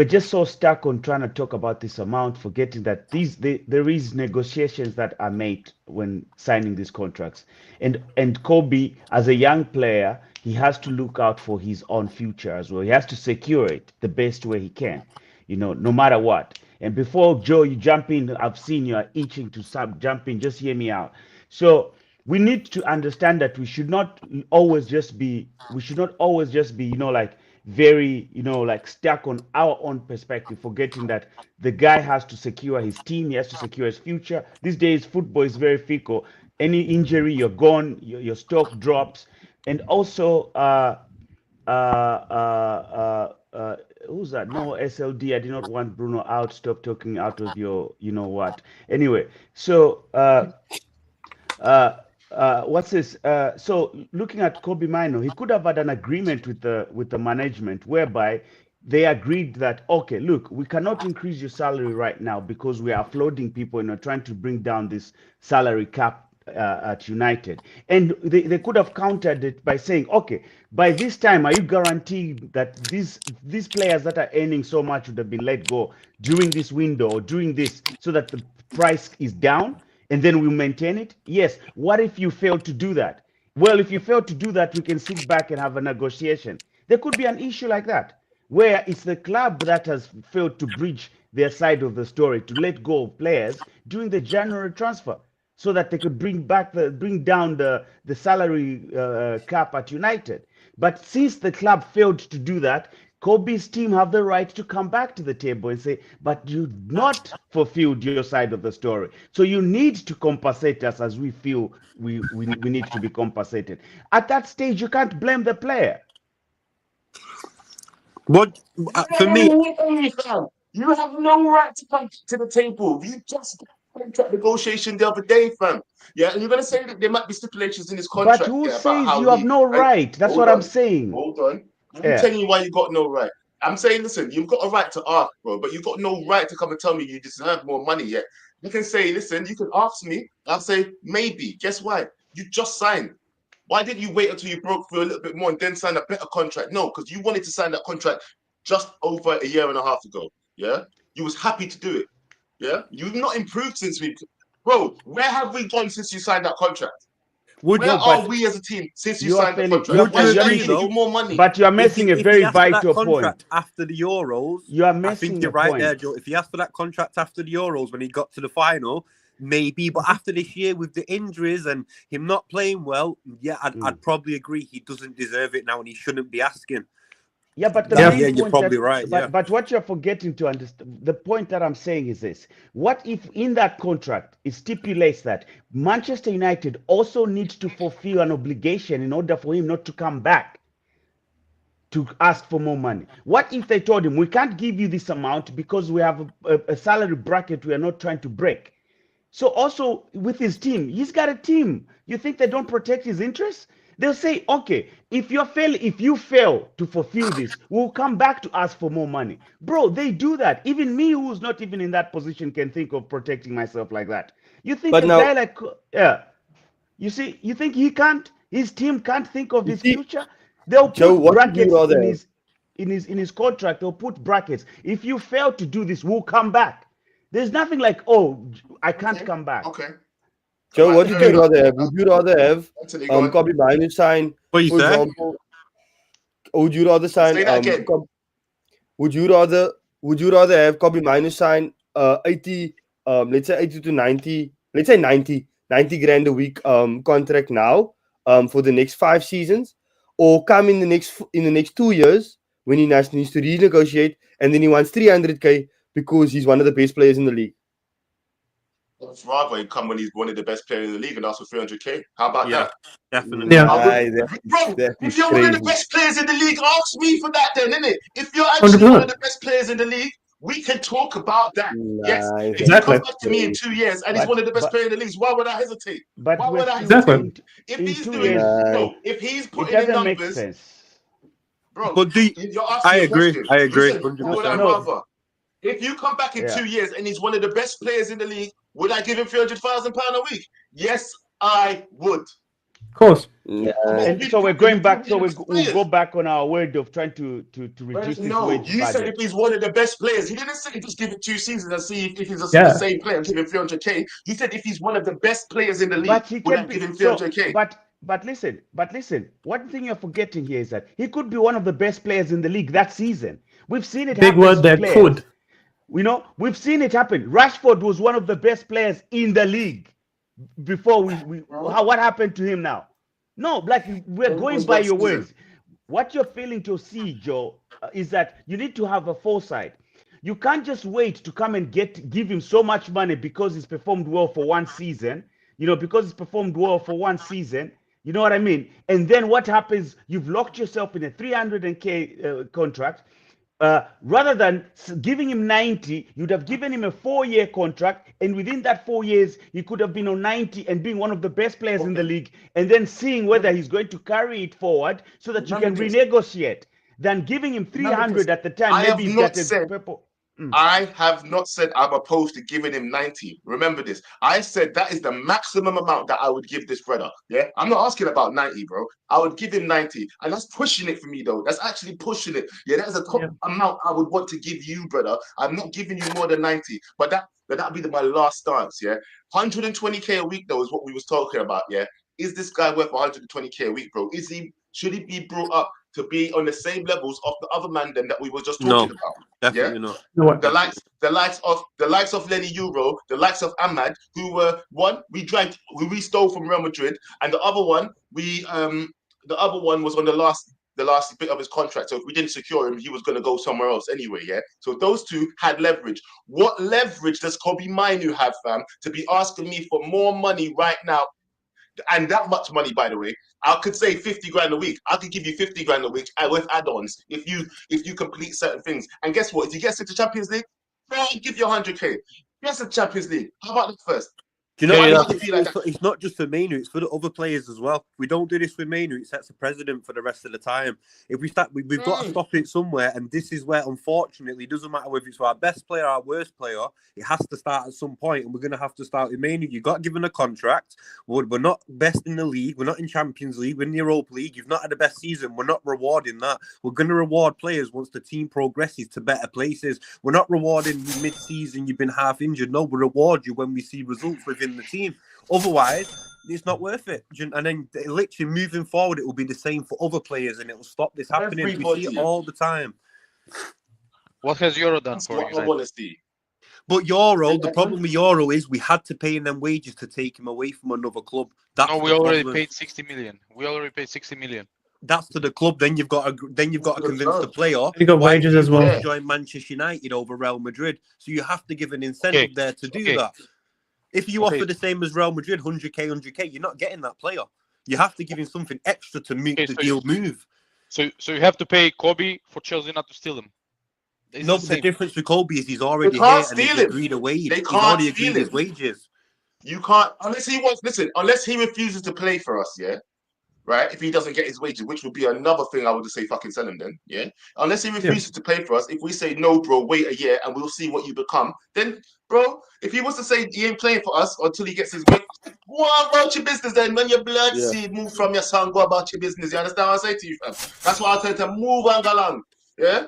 just so stuck on trying to talk about this amount, forgetting that there is negotiations that are made when signing these contracts. And Kobbie, as a young player, he has to look out for his own future as well. He has to secure it the best way he can, no matter what. And before, Joe, you jump in, I've seen you are itching to jump in. Just hear me out. So we need to understand that we should not always just be, like, very, like, stuck on our own perspective, forgetting that the guy has to secure his team, he has to secure his future. These days, football is very fickle. Any injury, you're gone, your stock drops. And also, who's that? No, SLD, I did not want Bruno out. Stop talking out of your, what. Anyway, so, what's this? So looking at Kobbie Mainoo, he could have had an agreement with the management whereby they agreed that, okay, look, we cannot increase your salary right now because we are flooding people and trying to bring down this salary cap at United. And they could have countered it by saying, okay, by this time, are you guaranteed that these players that are earning so much would have been let go during this window or during this, so that the price is down and then we maintain it? Yes. What if you fail to do that? Well, if you fail to do that, we can sit back and have a negotiation. There could be an issue like that, where it's the club that has failed to bridge their side of the story, to let go of players during the January transfer, so that they could bring down the salary cap at United. But since the club failed to do that, Kobbie's team have the right to come back to the table and say, but you've not fulfilled your side of the story. So you need to compensate us as we feel we need to be compensated. At that stage, you can't blame the player. But for me, you have no right to come to the table. You just contract negotiation the other day, fam. Yeah, and you're gonna say that there might be stipulations in this contract. But who about says how you have no right? That's what I'm saying. Hold on. I'm Yeah. telling you why you got no right. I'm saying, listen, you've got a right to ask, bro, but you've got no right to come and tell me you deserve more money yet. You can say, listen, you can ask me. I'll say, maybe. Guess why? You just signed. Why didn't you wait until you broke through a little bit more and then sign a better contract? No, because you wanted to sign that contract just over a year and a half ago. Yeah? You was happy to do it. Yeah? You've not improved since we... Bro, where have we gone since you signed that contract? Where are we as a team since you signed the contract? Why should I give you more money? But you are missing a very vital point. After the Euros, you are I missing think you're a right point. there, Joe. If he asked for that contract after the Euros when he got to the final, maybe. But after this year with the injuries and him not playing well, yeah, I'd probably agree he doesn't deserve it now and he shouldn't be asking. Yeah, but the Yeah, main you're point probably that- right. But, Yeah. but what you're forgetting to understand, the point that I'm saying is this: what if in that contract it stipulates that Manchester United also needs to fulfill an obligation in order for him not to come back to ask for more money? What if they told him, we can't give you this amount because we have a salary bracket we are not trying to break? So also with his team, he's got a team. You think they don't protect his interests? They'll say, okay, if you fail to fulfill this, we'll come back to ask for more money. Bro, they do that. Even me, who's not even in that position, can think of protecting myself like that. You think But a now- guy like, yeah, you see, you think his team can't think of his future? They'll Joe, put what would you brackets rather in his contract. They'll put brackets. If you fail to do this, we'll come back. There's nothing like, oh, I can't come back. Okay. Joe, what would you rather have? Would you rather have Anthony, go on. Kobbie Mainoo sign, What you for say? example? Or would you rather sign Say that again. would you rather have Kobbie Mainoo sign 80 let's say 80 to 90, let's say 90 grand a week contract now for the next 5 seasons, or come in the next 2 years when he needs to renegotiate and then he wants 300k because he's one of the best players in the league? I'd rather he come when he's one of the best players in the league and ask for 300k. How about Yeah, that? definitely. Yeah. Bro, if you're one of the best players in the league, ask me for that then, innit? If you're actually 100%. one of the best players in the league, we can talk about that. Yes. If Exactly. you come back to me in 2 years and he's one of the best players in the league, why would I hesitate? But Why would I Exactly. hesitate? If in he's 2 doing, years, no, if he's it putting in doesn't make numbers, sense. bro, But you're asking I a agree. question. I agree. Listen, what would I 100%. No. rather? If you come back in Yeah. 2 years and he's one of the best players in the league, would I give him £300,000 a week? Yes, I would. Of course. And so we're going back. So we'll go back on our word of trying to reduce this No, wage you said budget. if he's one of the best players. He didn't say just give it 2 seasons and see if he's Yeah. the same player and give him 300k. He said if he's one of the best players in the league, But he would I can be. give him So, 300k? but listen. One thing you're forgetting here is that he could be one of the best players in the league that season. We've seen it Big happen word to there, players. could. You know, we've seen it happen. Rashford was one of the best players in the league before what happened to him now? No, like we're going by your words. What you're failing to see, Joe, is that you need to have a foresight. You can't just wait to come and give him so much money because he's performed well for one season. You know, because he's performed well for one season. You know what I mean? And then what happens? You've locked yourself in a 300k contract. Rather than giving him 90, you'd have given him a 4-year contract, and within that 4 years, he could have been on 90 and being one of the best players in the league, and then seeing whether he's going to carry it forward so that you can renegotiate. than giving him Remember 300 this, at the time. I have Maybe he's not got a said purple. I have not said I'm opposed to giving him 90. Remember this. I said that is the maximum amount that I would give this brother. Yeah. I'm not asking about 90, bro. I would give him 90. And that's pushing it for me, though. That's actually pushing it. Yeah, that is a top amount I would want to give you, brother. I'm not giving you more than 90. But that'd be my last stance, yeah. 120k a week, though, is what we was talking about, yeah. Is this guy worth 120k a week, bro? Should he be brought up to be on the same levels of the other man then that we were just talking about? Definitely not. The likes of Lenny Euro, the likes of Ahmad, who were we stole from Real Madrid, and the other one was on the last bit of his contract. So if we didn't secure him, he was going to go somewhere else anyway. Yeah. So those two had leverage. What leverage does Kobbie Mainoo have, fam, to be asking me for more money right now? And that much money, by the way, I could say 50 grand a week. I could give you 50 grand a week with add-ons if you complete certain things. And guess what? If you get to the Champions League, I'll give you 100k. Yes, the Champions League. How about that first? Do you know Yeah, what? It's not just for Mainoo, it's for the other players as well. If we don't do this with Mainoo, it sets a precedent for the rest of the time. If we start, we've got to stop it somewhere, and this is where, unfortunately, it doesn't matter whether it's our best player or our worst player, it has to start at some point, and we're going to have to start with Mainoo. You got given a contract. We're not best in the league. We're not in Champions League. We're in the Europa League. You've not had the best season. We're not rewarding that. We're going to reward players once the team progresses to better places. We're not rewarding you mid-season. You've been half injured. No, we reward you when we see results within the team. Otherwise, it's not worth it. And then literally moving forward, it will be the same for other players, and it will stop this happening. We see it all the time. What has Euro done for you? I want to see. But Euro, the problem with Euro is we had to pay him them wages to take him away from another club. No, we already paid 60 million. We already paid 60 million. That's to the club. Then you've got to convince the player. You got wages as well. To join Manchester United over Real Madrid, so you have to give an incentive there to do that. If you offer the same as Real Madrid, 100k, you're not getting that player. You have to give him something extra to make the deal move. So you have to pay Kobbie for Chelsea not to steal him. No, but the difference with Kobbie is he's already here and he's agreed a wage. He's already agreed his wages. You can't, unless he refuses to play for us, yeah? Right? If he doesn't get his wages, which would be another thing I would just say fucking sell him then, yeah? Unless he refuses to play for us, if we say, no, bro, wait a year and we'll see what you become, then, bro, if he was to say he ain't playing for us until he gets his wages, go about your business then. When your blood seed move from your son, go about your business. You understand what I say to you, fam? That's why I tell you to move and go along, yeah?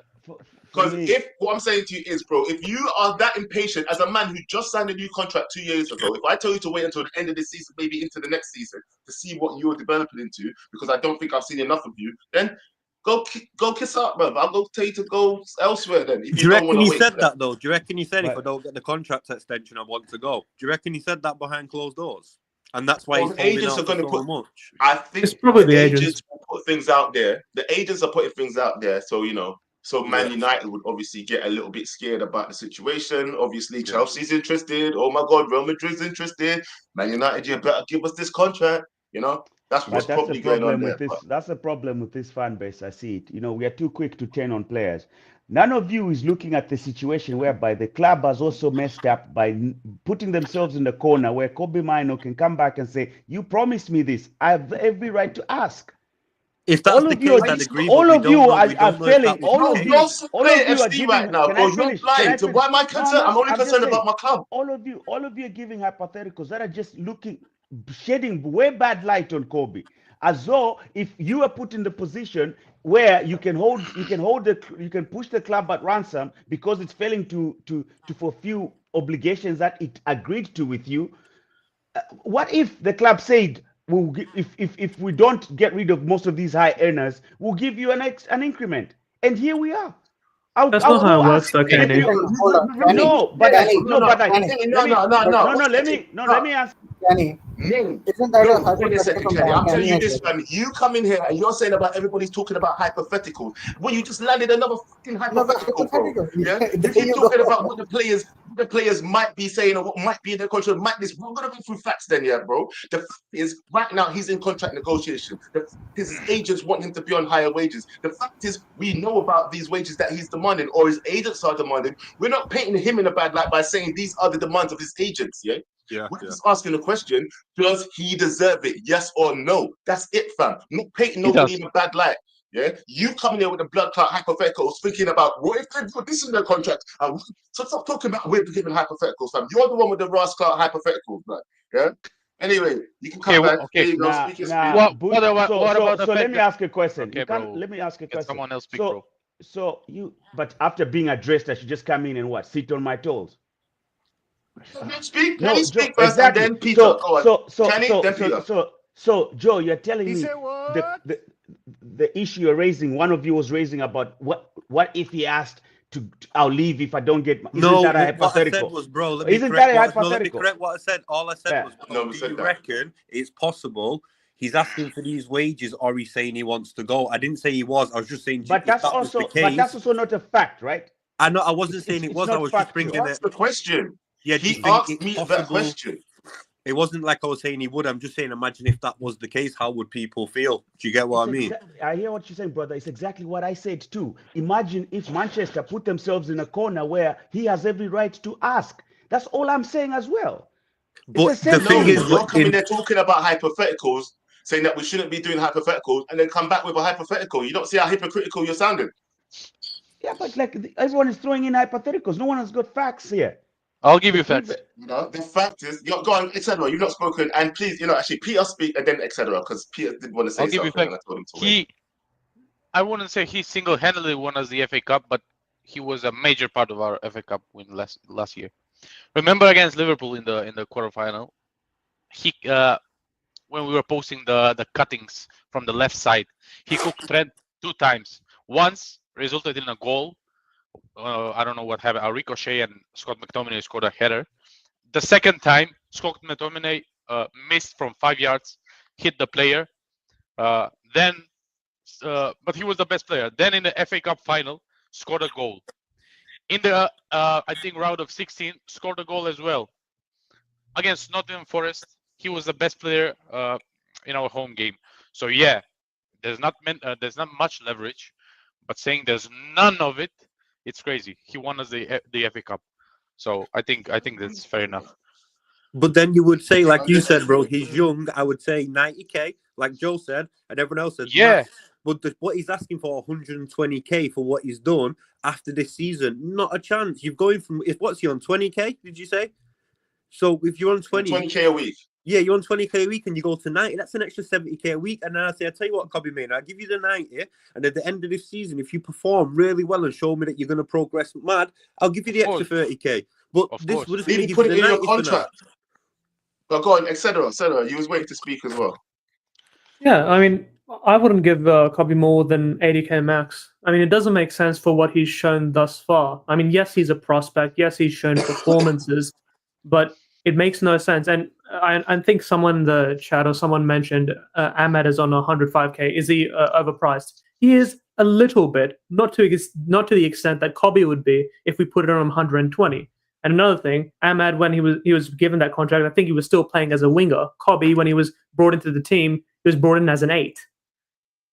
Because if what I'm saying to you is, bro, if you are that impatient as a man who just signed a new contract 2 years ago, if I tell you to wait until the end of the season, maybe into the next season, to see what you're developing into, because I don't think I've seen enough of you, then go kiss up, bro. I'll go tell you to go elsewhere then. If Do you reckon he said that though? Do you reckon he said if I don't get the contract extension, I want to go? Do you reckon he said that behind closed doors? And that's why he's agents are going to put much. I think it's probably the agents will put things out there. The agents are putting things out there, so you know. So Man United would obviously get a little bit scared about the situation. Obviously, Chelsea's interested. Oh my God, Real Madrid's interested. Man United, you better give us this contract. You know, that's what's probably going on there. That's the problem with this fan base. I see it. You know, we are too quick to turn on players. None of you is looking at the situation whereby the club has also messed up by putting themselves in the corner where Kobbie Mainoo can come back and say, "You promised me this. I have every right to ask." If that's the case, I'd agree. All of you are failing. All of you are giving. Right now, bro. You're lying. So why am I concerned? I'm only concerned about my club. All of you are giving hypotheticals that are just shedding way bad light on Kobbie, as though if you are put in the position where you can push the club at ransom because it's failing to fulfill obligations that it agreed to with you. What if the club said, if we don't get rid of most of these high earners, we'll give you an increment, and here we are. That's not how it works, though, Kenny. No, let me ask. Kenny, isn't that a hypothetical? I'm telling you this, man. You come in here and you're saying about everybody's talking about hypotheticals. Well, you just landed another fucking hypothetical, bro. Yeah? If you're talking about what the players might be saying or what might be in their contract, we're gonna go through facts then, yeah, bro. The fact is, right now he's in contract negotiation. His agents want him to be on higher wages. The fact is, we know about these wages that he's demanding or his agents are demanding. We're not painting him in a bad light by saying these are the demands of his agents, yeah? We're just asking the question, does he deserve it? Yes or no? That's it, fam. Not painting nobody in a bad light. Yeah, you coming here with the blood clot hypotheticals, thinking about what if they put this in their contract. So stop talking about we're giving hypotheticals, fam. You're the one with the Ross clot hypotheticals, man. Yeah. Anyway, you can come back. There you go. Speak your speech. What about the so let fact me that- ask a question. Okay, You can't, bro. let me ask a Let question. someone else speak, so, bro. So you, but after being addressed, I should just come in and what? Sit on my toes. Speak, No, Kenny, Joe, speak first, exactly. and then Peter. Go on. Kenny, then Peter. So, Joe, you're telling me the issue you're raising. One of you was raising about what if he asked to I'll leave if I don't get. Isn't that a what I said hypothetical? was, bro. Let me Isn't correct that a what, no, let me hypothetical? correct what I said. All I said was, bro, do you reckon it's possible he's asking for these wages, or he's saying he wants to go? I didn't say he was. I was just saying, But if that's that was the also, case, but that's also not a fact, right? I know. I wasn't saying it was. I was just bringing it. That's the question. Yeah, do you He think asked it's me possible? that question. It wasn't like I was saying he would. I'm just saying, imagine if that was the case, how would people feel? Do you get what I mean? I hear what you're saying, brother. It's exactly what I said too. Imagine if Manchester put themselves in a corner where he has every right to ask. That's all I'm saying as well. But the thing is, you're coming there talking about hypotheticals, saying that we shouldn't be doing hypotheticals, and then come back with a hypothetical. You don't see how hypocritical you're sounding. Yeah, but like everyone is throwing in hypotheticals. No one has got facts here. I'll give you facts. You know, the fact is, go on, etc. You've not spoken, and please, actually, Peter speak, and then etc. Because Peter did want to say I'll give you something, and I facts. told him to wait. I wouldn't say he single-handedly won us the FA Cup, but he was a major part of our FA Cup win last year. Remember against Liverpool in the quarterfinal, he when we were posting the cuttings from the left side, he cooked Trent 2 times. Once resulted in a goal. I don't know what happened. A ricochet, and Scott McTominay scored a header. The second time, Scott McTominay missed from 5 yards, hit the player. But he was the best player. Then in the FA Cup final, scored a goal. In the I think round of 16, scored a goal as well. Against Nottingham Forest, he was the best player in our home game. So yeah, there's not much leverage, but saying there's none of it, it's crazy. He won us the FA Cup, so I think that's fair enough. But then you would say, like you said, bro, he's young. I would say 90k, like Joe said, and everyone else said. Yeah. But what he's asking for 120k for what he's done after this season, not a chance. You're going from what's he on 20k? Did you say? So if you're on 20k a week. Yeah, you're on 20k a week and you go to 90, that's an extra 70k a week. And then I say, I tell you what, Kobbie, man, I'll give you the 90. And at the end of this season, if you perform really well and show me that you're going to progress mad, I'll give you the extra 30k. But this we're just going to give put you it the in 90 your contract. But go on, etc. You was waiting to speak as well. Yeah, I mean, I wouldn't give Kobbie more than 80k max. I mean, it doesn't make sense for what he's shown thus far. I mean, yes, he's a prospect. Yes, he's shown performances, but it makes no sense. And I think someone in the chat or someone mentioned Ahmed is on 105k. Is he overpriced? He is a little bit, not to the extent that Kobbie would be if we put it on 120. And another thing, Ahmed, when he was given that contract, I think he was still playing as a winger. Kobbie, when he was brought into the team, he was brought in as an 8.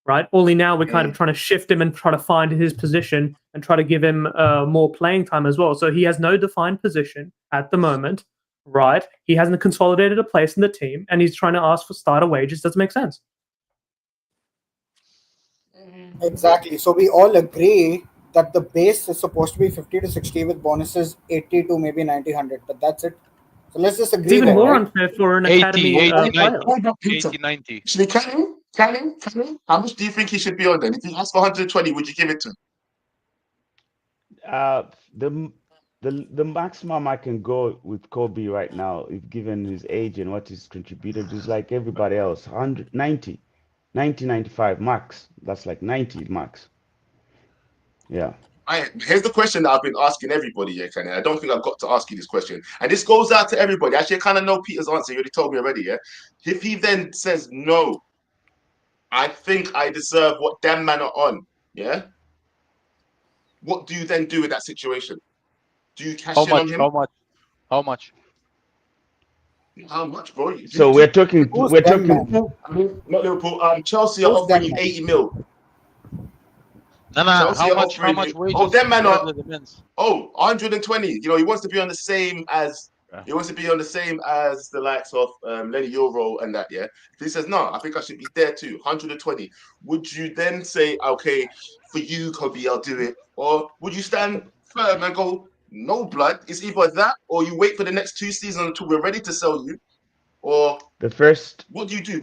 Right? Only now we're kind of trying to shift him and try to find his position and try to give him more playing time as well. So he has no defined position at the moment. Right? He hasn't consolidated a place in the team, and he's trying to ask for starter wages. Doesn't make sense. Exactly. So we all agree that the base is supposed to be 50 to 60 with bonuses 80 to maybe 90, 100. But that's it. So let's just agree. It's even there, more right? unfair for an 80, academy 80, player. 80, 90. Actually, Canning, how much do you think he should be on then? If he asked for 120, would you give it to him? The maximum I can go with Kobbie right now, if given his age and what he's contributed, is like everybody else, 190, 95 max. That's like 90 max. Yeah. Here's the question that I've been asking everybody here, Kenny. I don't think I've got to ask you this question. And this goes out to everybody. Actually, I kind of know Peter's answer. You already told me already, yeah? If he then says, no, I think I deserve what them man are on, yeah? What do you then do with that situation? Do you cash in on him? How much? How much, bro? So we're talking. Who's We're them, talking. man? Not Liverpool. Chelsea are Who's offering them, you man? 80 mil. No, Chelsea how are much offering wages? Oh, them man are. Depends. 120. He wants to be on the same as He wants to be on the same as the likes of Lenny Euro and that, yeah? If he says, no, I think I should be there too, 120, would you then say, okay, for you, Kobbie, I'll do it? Or would you stand firm and go, no blood, it's either that or you wait for the next 2 seasons until we're ready to sell you? Or The first, what do you do?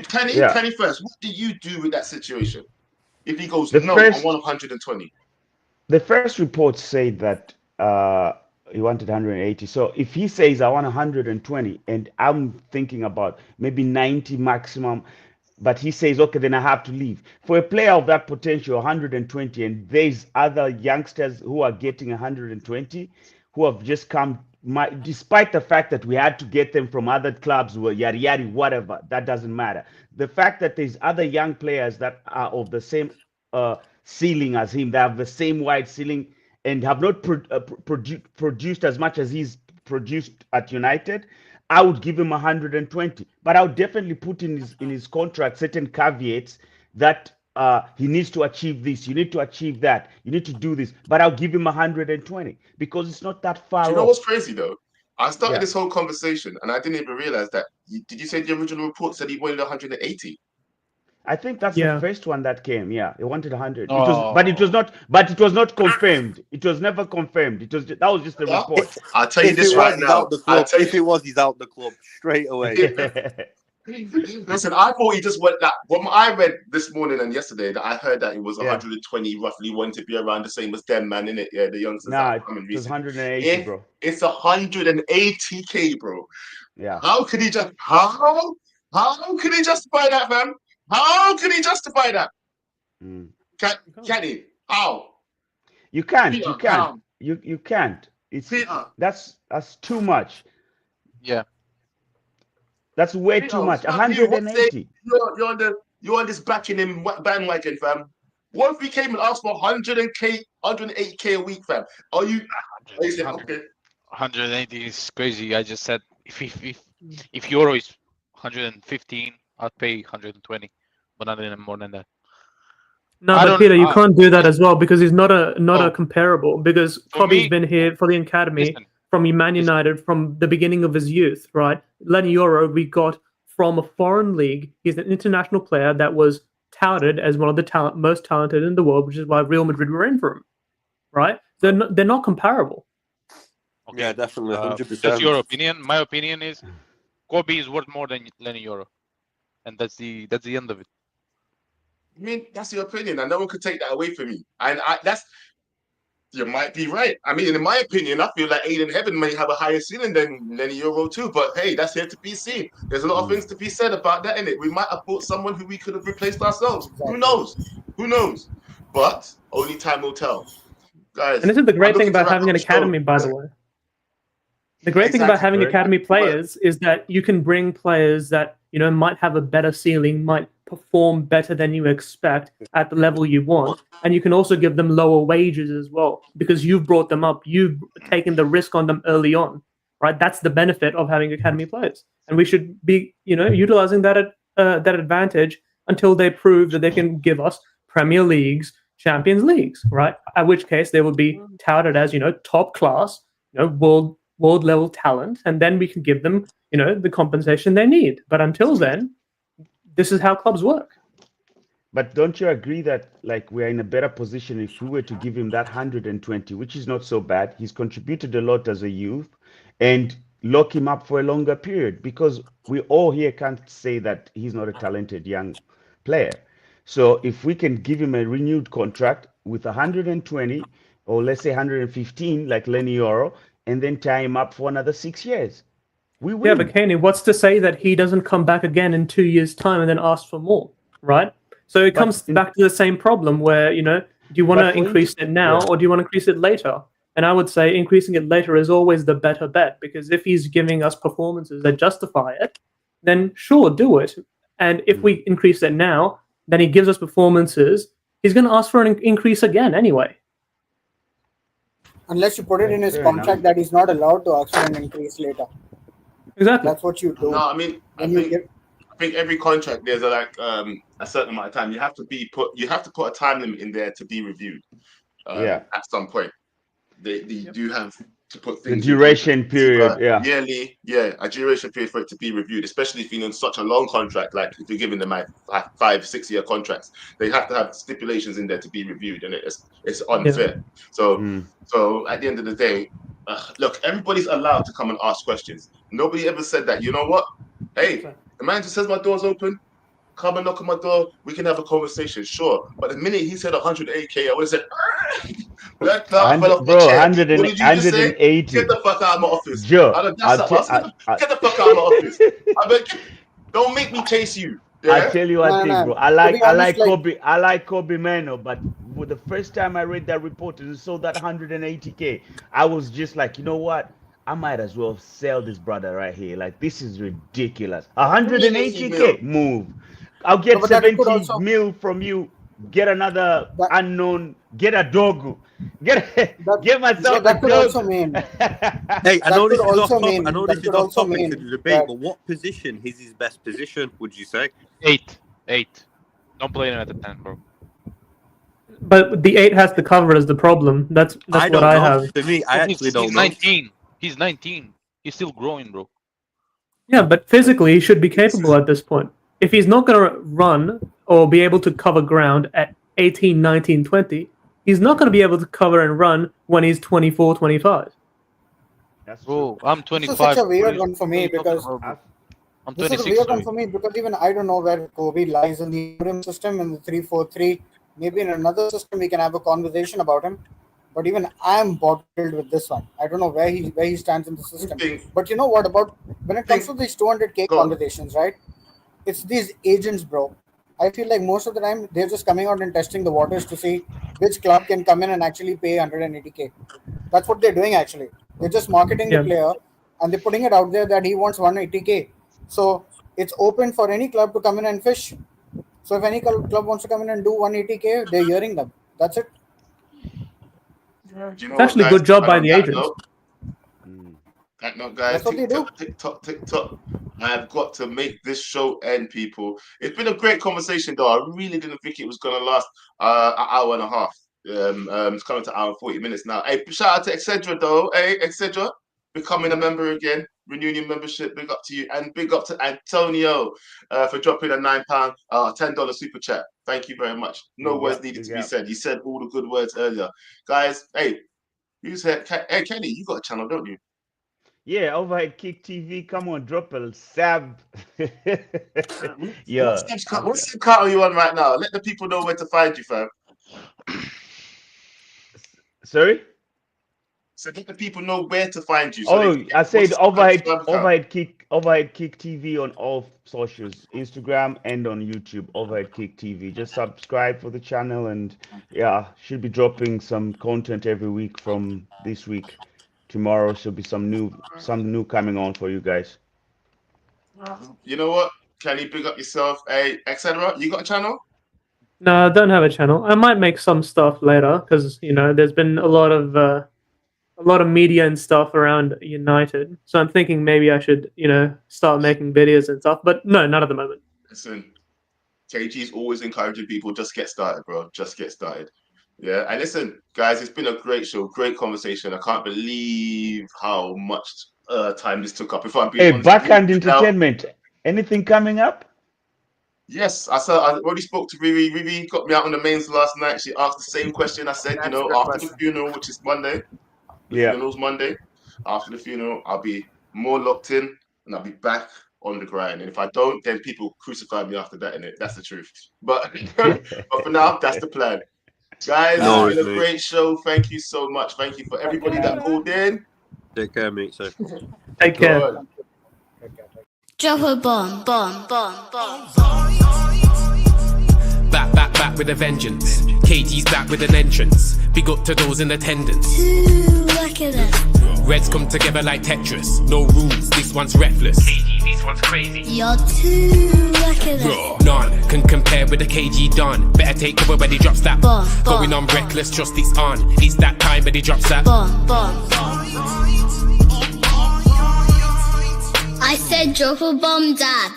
Kenny yeah, first, what do you do with that situation? If he goes, the no, I first, want 120. the first report said that he wanted 180. So if he says I want 120, and I'm thinking about maybe 90 maximum, but he says okay, then I have to leave. For a player of that potential, 120, and there's other youngsters who are getting 120, who have just come. Despite the fact that we had to get them from other clubs, who yada yada, whatever, that doesn't matter. The fact that there's other young players that are of the same ceiling as him, they have the same wide ceiling, and have not produced as much as he's produced at United, I would give him 120. But I would definitely put in his contract certain caveats that he needs to achieve this, you need to achieve that, you need to do this. But I'll give him 120 because it's not that Do far you know off. what's crazy though? I started Yeah. this whole conversation and I didn't even realize that. Did you say the original report said he wanted 180? I think that's Yeah. the first one that came. Yeah, he wanted 100. It Oh. was, but it was not. But it was not confirmed. It was never confirmed. It was that was just a report. I'll tell you If this it right was, he's now. out the club. If it was, he's out the club straight away. Listen, I thought he just went that. What I read this morning and yesterday, that I heard that it was Yeah. 120 roughly, wanted to be around the same as them, man, innit? Yeah, the youngsters Nah, that are coming it was recently. 180, bro. It's 180k, bro. Yeah. How could he just? How could he justify that, fam? How could he justify that? Mm. Can he? How? You can't. Peter, You can't. how? You can't. It's Peter. that's too much. Yeah. That's way Peter, too much. it's not you. What say 180. you're on this backing him bandwagon, fam? What if we came and asked for 180k a week, fam? Are you saying, okay? 180 is crazy. I just said if Euro is 115, I'd pay 120, but not any more than that. No, I but don't- Peter, you can't do that as well because he's not a Oh. comparable. Because For Kobbie's me- been here for the academy Listen. from Man United from the beginning of his youth, right? Lenny Euro we got from a foreign league. He's an international player that was touted as one of the most talented in the world, which is why Real Madrid were in for him, right? They're not comparable. Okay. Yeah, definitely, 100%. Just your opinion. My opinion is Kobbie is worth more than Lenny Euro, and that's the end of it. I mean, that's your opinion, and no one could take that away from you. And you might be right. I mean, in my opinion, I feel like Aiden Heaven may have a higher ceiling than Lenny Euro too. But hey, that's here to be seen. There's a lot of things to be said about that, innit? We might have bought someone who we could have replaced ourselves. Who knows? Who knows? But only time will tell, guys. And this is the great I'm thing looking to about wrap having up an the show. academy, by the way. The great thing about having academy players is that you can bring players that might have a better ceiling, might perform better than you expect at the level you want, and you can also give them lower wages as well because you've brought them up, you've taken the risk on them early on, right? That's the benefit of having academy players, and we should be utilizing that advantage until they prove that they can give us Premier Leagues, Champions Leagues, right? At which case they will be touted as top class, world level talent, and then we can give them the compensation they need. But until then, this is how clubs work. But don't you agree that we're in a better position if we were to give him that 120, which is not so bad? He's contributed a lot as a youth, and lock him up for a longer period, because we all here can't say that he's not a talented young player. So if we can give him a renewed contract with 120, or let's say 115, like Lenny Euro, and then tie him up for another 6 years, we win. Yeah, but Kenny, what's to say that he doesn't come back again in 2 years' time and then ask for more, right? So it comes back to the same problem where, do you want to increase it now or do you want to increase it later? And I would say increasing it later is always the better bet, because if he's giving us performances that justify it, then sure, do it. And if we increase it now, then he gives us performances, he's going to ask for an increase again anyway. Unless you put it in his contract that he's not allowed to ask for an increase later. Exactly. That's what you do. No, I mean, I think every contract there's a certain amount of time. You have to put a time limit in there to be reviewed. At some point, they do have to put The things duration period, yeah. yearly, a duration period for it to be reviewed, especially if you're in such a long contract, like if you're giving them like 5-6 year contracts, they have to have stipulations in there to be reviewed, and it's unfair. So at the end of the day, look, everybody's allowed to come and ask questions. Nobody ever said that. You know what? Hey, the man just says my door's open. Come and knock on my door. We can have a conversation, sure. But the minute he said 108K, I would have said, blood clot fell off my chair. What did you just say? 180. Get the fuck out of my office. Joe, Get the fuck out of my office. I mean, don't make me chase you. Yeah? I tell you one thing, bro. I like Kobbie Mano, but for the first time I read that report and saw that 180K, I was just like, you know what? I might as well sell this brother right here. Like, this is ridiculous. 180K move. I'll get 70 mil from you. Get another unknown. Get a dog. Get myself that a could dog. also mean. Hey, I know this is off topic to the debate, but what position is his best position? Would you say 8? Don't play him at the 10, bro. But the 8 has to cover as the problem. That's what I have. For me, I actually don't know. 19. He's 19. He's still growing, bro. Yeah, but physically he should be capable at this point. If he's not going to run or be able to cover ground at 18, 19, 20, he's not going to be able to cover and run when he's 24, 25. Bro, I'm 25. This is such a weird one for me because I'm 26. this is a weird one for me because even I don't know where Kobbie lies in the Amorim system in the 3-4-3. Maybe in another system we can have a conversation about him. But even I'm bottled with this one. I don't know where he stands in the system. But you know what about when it comes to these 200K conversations, right? It's these agents, bro. I feel like most of the time they're just coming out and testing the waters to see which club can come in and actually pay 180K. That's what they're doing actually. They're just marketing the player and they're putting it out there that he wants 180K. So it's open for any club to come in and fish. So if any club wants to come in and do 180K, they're hearing them. That's it. It's actually a good job by the agents. That note, guys, TikTok. I've got to make this show end, people. It's been a great conversation, though. I really didn't think it was going to last an hour and a half. It's coming to an hour and 40 minutes now. Hey, shout out to Excedra, though. Hey, Excedra, becoming a member again, renewing your membership. Big up to you. And big up to Antonio for dropping a £9, $10 super chat. Thank you very much. No words needed to be said. You said all the good words earlier. Guys, hey, who's here? Hey, Kenny, you got a channel, don't you? Yeah, Overhead Kick TV. Come on, drop a sab. Yeah. What cut are you on right now? Let the people know where to find you, fam. Sorry? So let the people know where to find you. So I said Overhead Kick TV on all socials, Instagram and on YouTube. Overhead Kick TV. Just subscribe for the channel, and should be dropping some content every week from this week. Tomorrow should be some new coming on for you guys. You know what? Can you big up yourself? Hey, etc. You got a channel? No, I don't have a channel. I might make some stuff later because there's been a lot of media and stuff around United. So I'm thinking maybe I should start making videos and stuff. But no, not at the moment. Listen, KG's always encouraging people, just get started, bro. Just get started. Yeah, and listen, guys, it's been a great show, great conversation. I can't believe how much time this took up. If I'm being honest, Backhand Entertainment. Anything coming up? Yes, I already spoke to Riri. Riri got me out on the mains last night. She asked the same question. I said, after the funeral, which is Monday. The funeral's Monday. After the funeral, I'll be more locked in and I'll be back on the grind. And if I don't, then people crucify me after that, innit? That's the truth. But for now, that's the plan. Guys, it's been a great show. Thank you so much. Thank you for everybody that called in. Take care, mate. So. Take care. Drop a bomb. Back with a vengeance. KG's back with an entrance. Big up to those in attendance. Look at us. Reds come together like Tetris. No rules, this one's reckless. KG, this one's crazy. You're too reckless. Bro, none can compare with the KG Don. Better take cover when he drops that. Going on reckless, trust it's on. It's that time when he drops that. I said drop a bomb, Dad.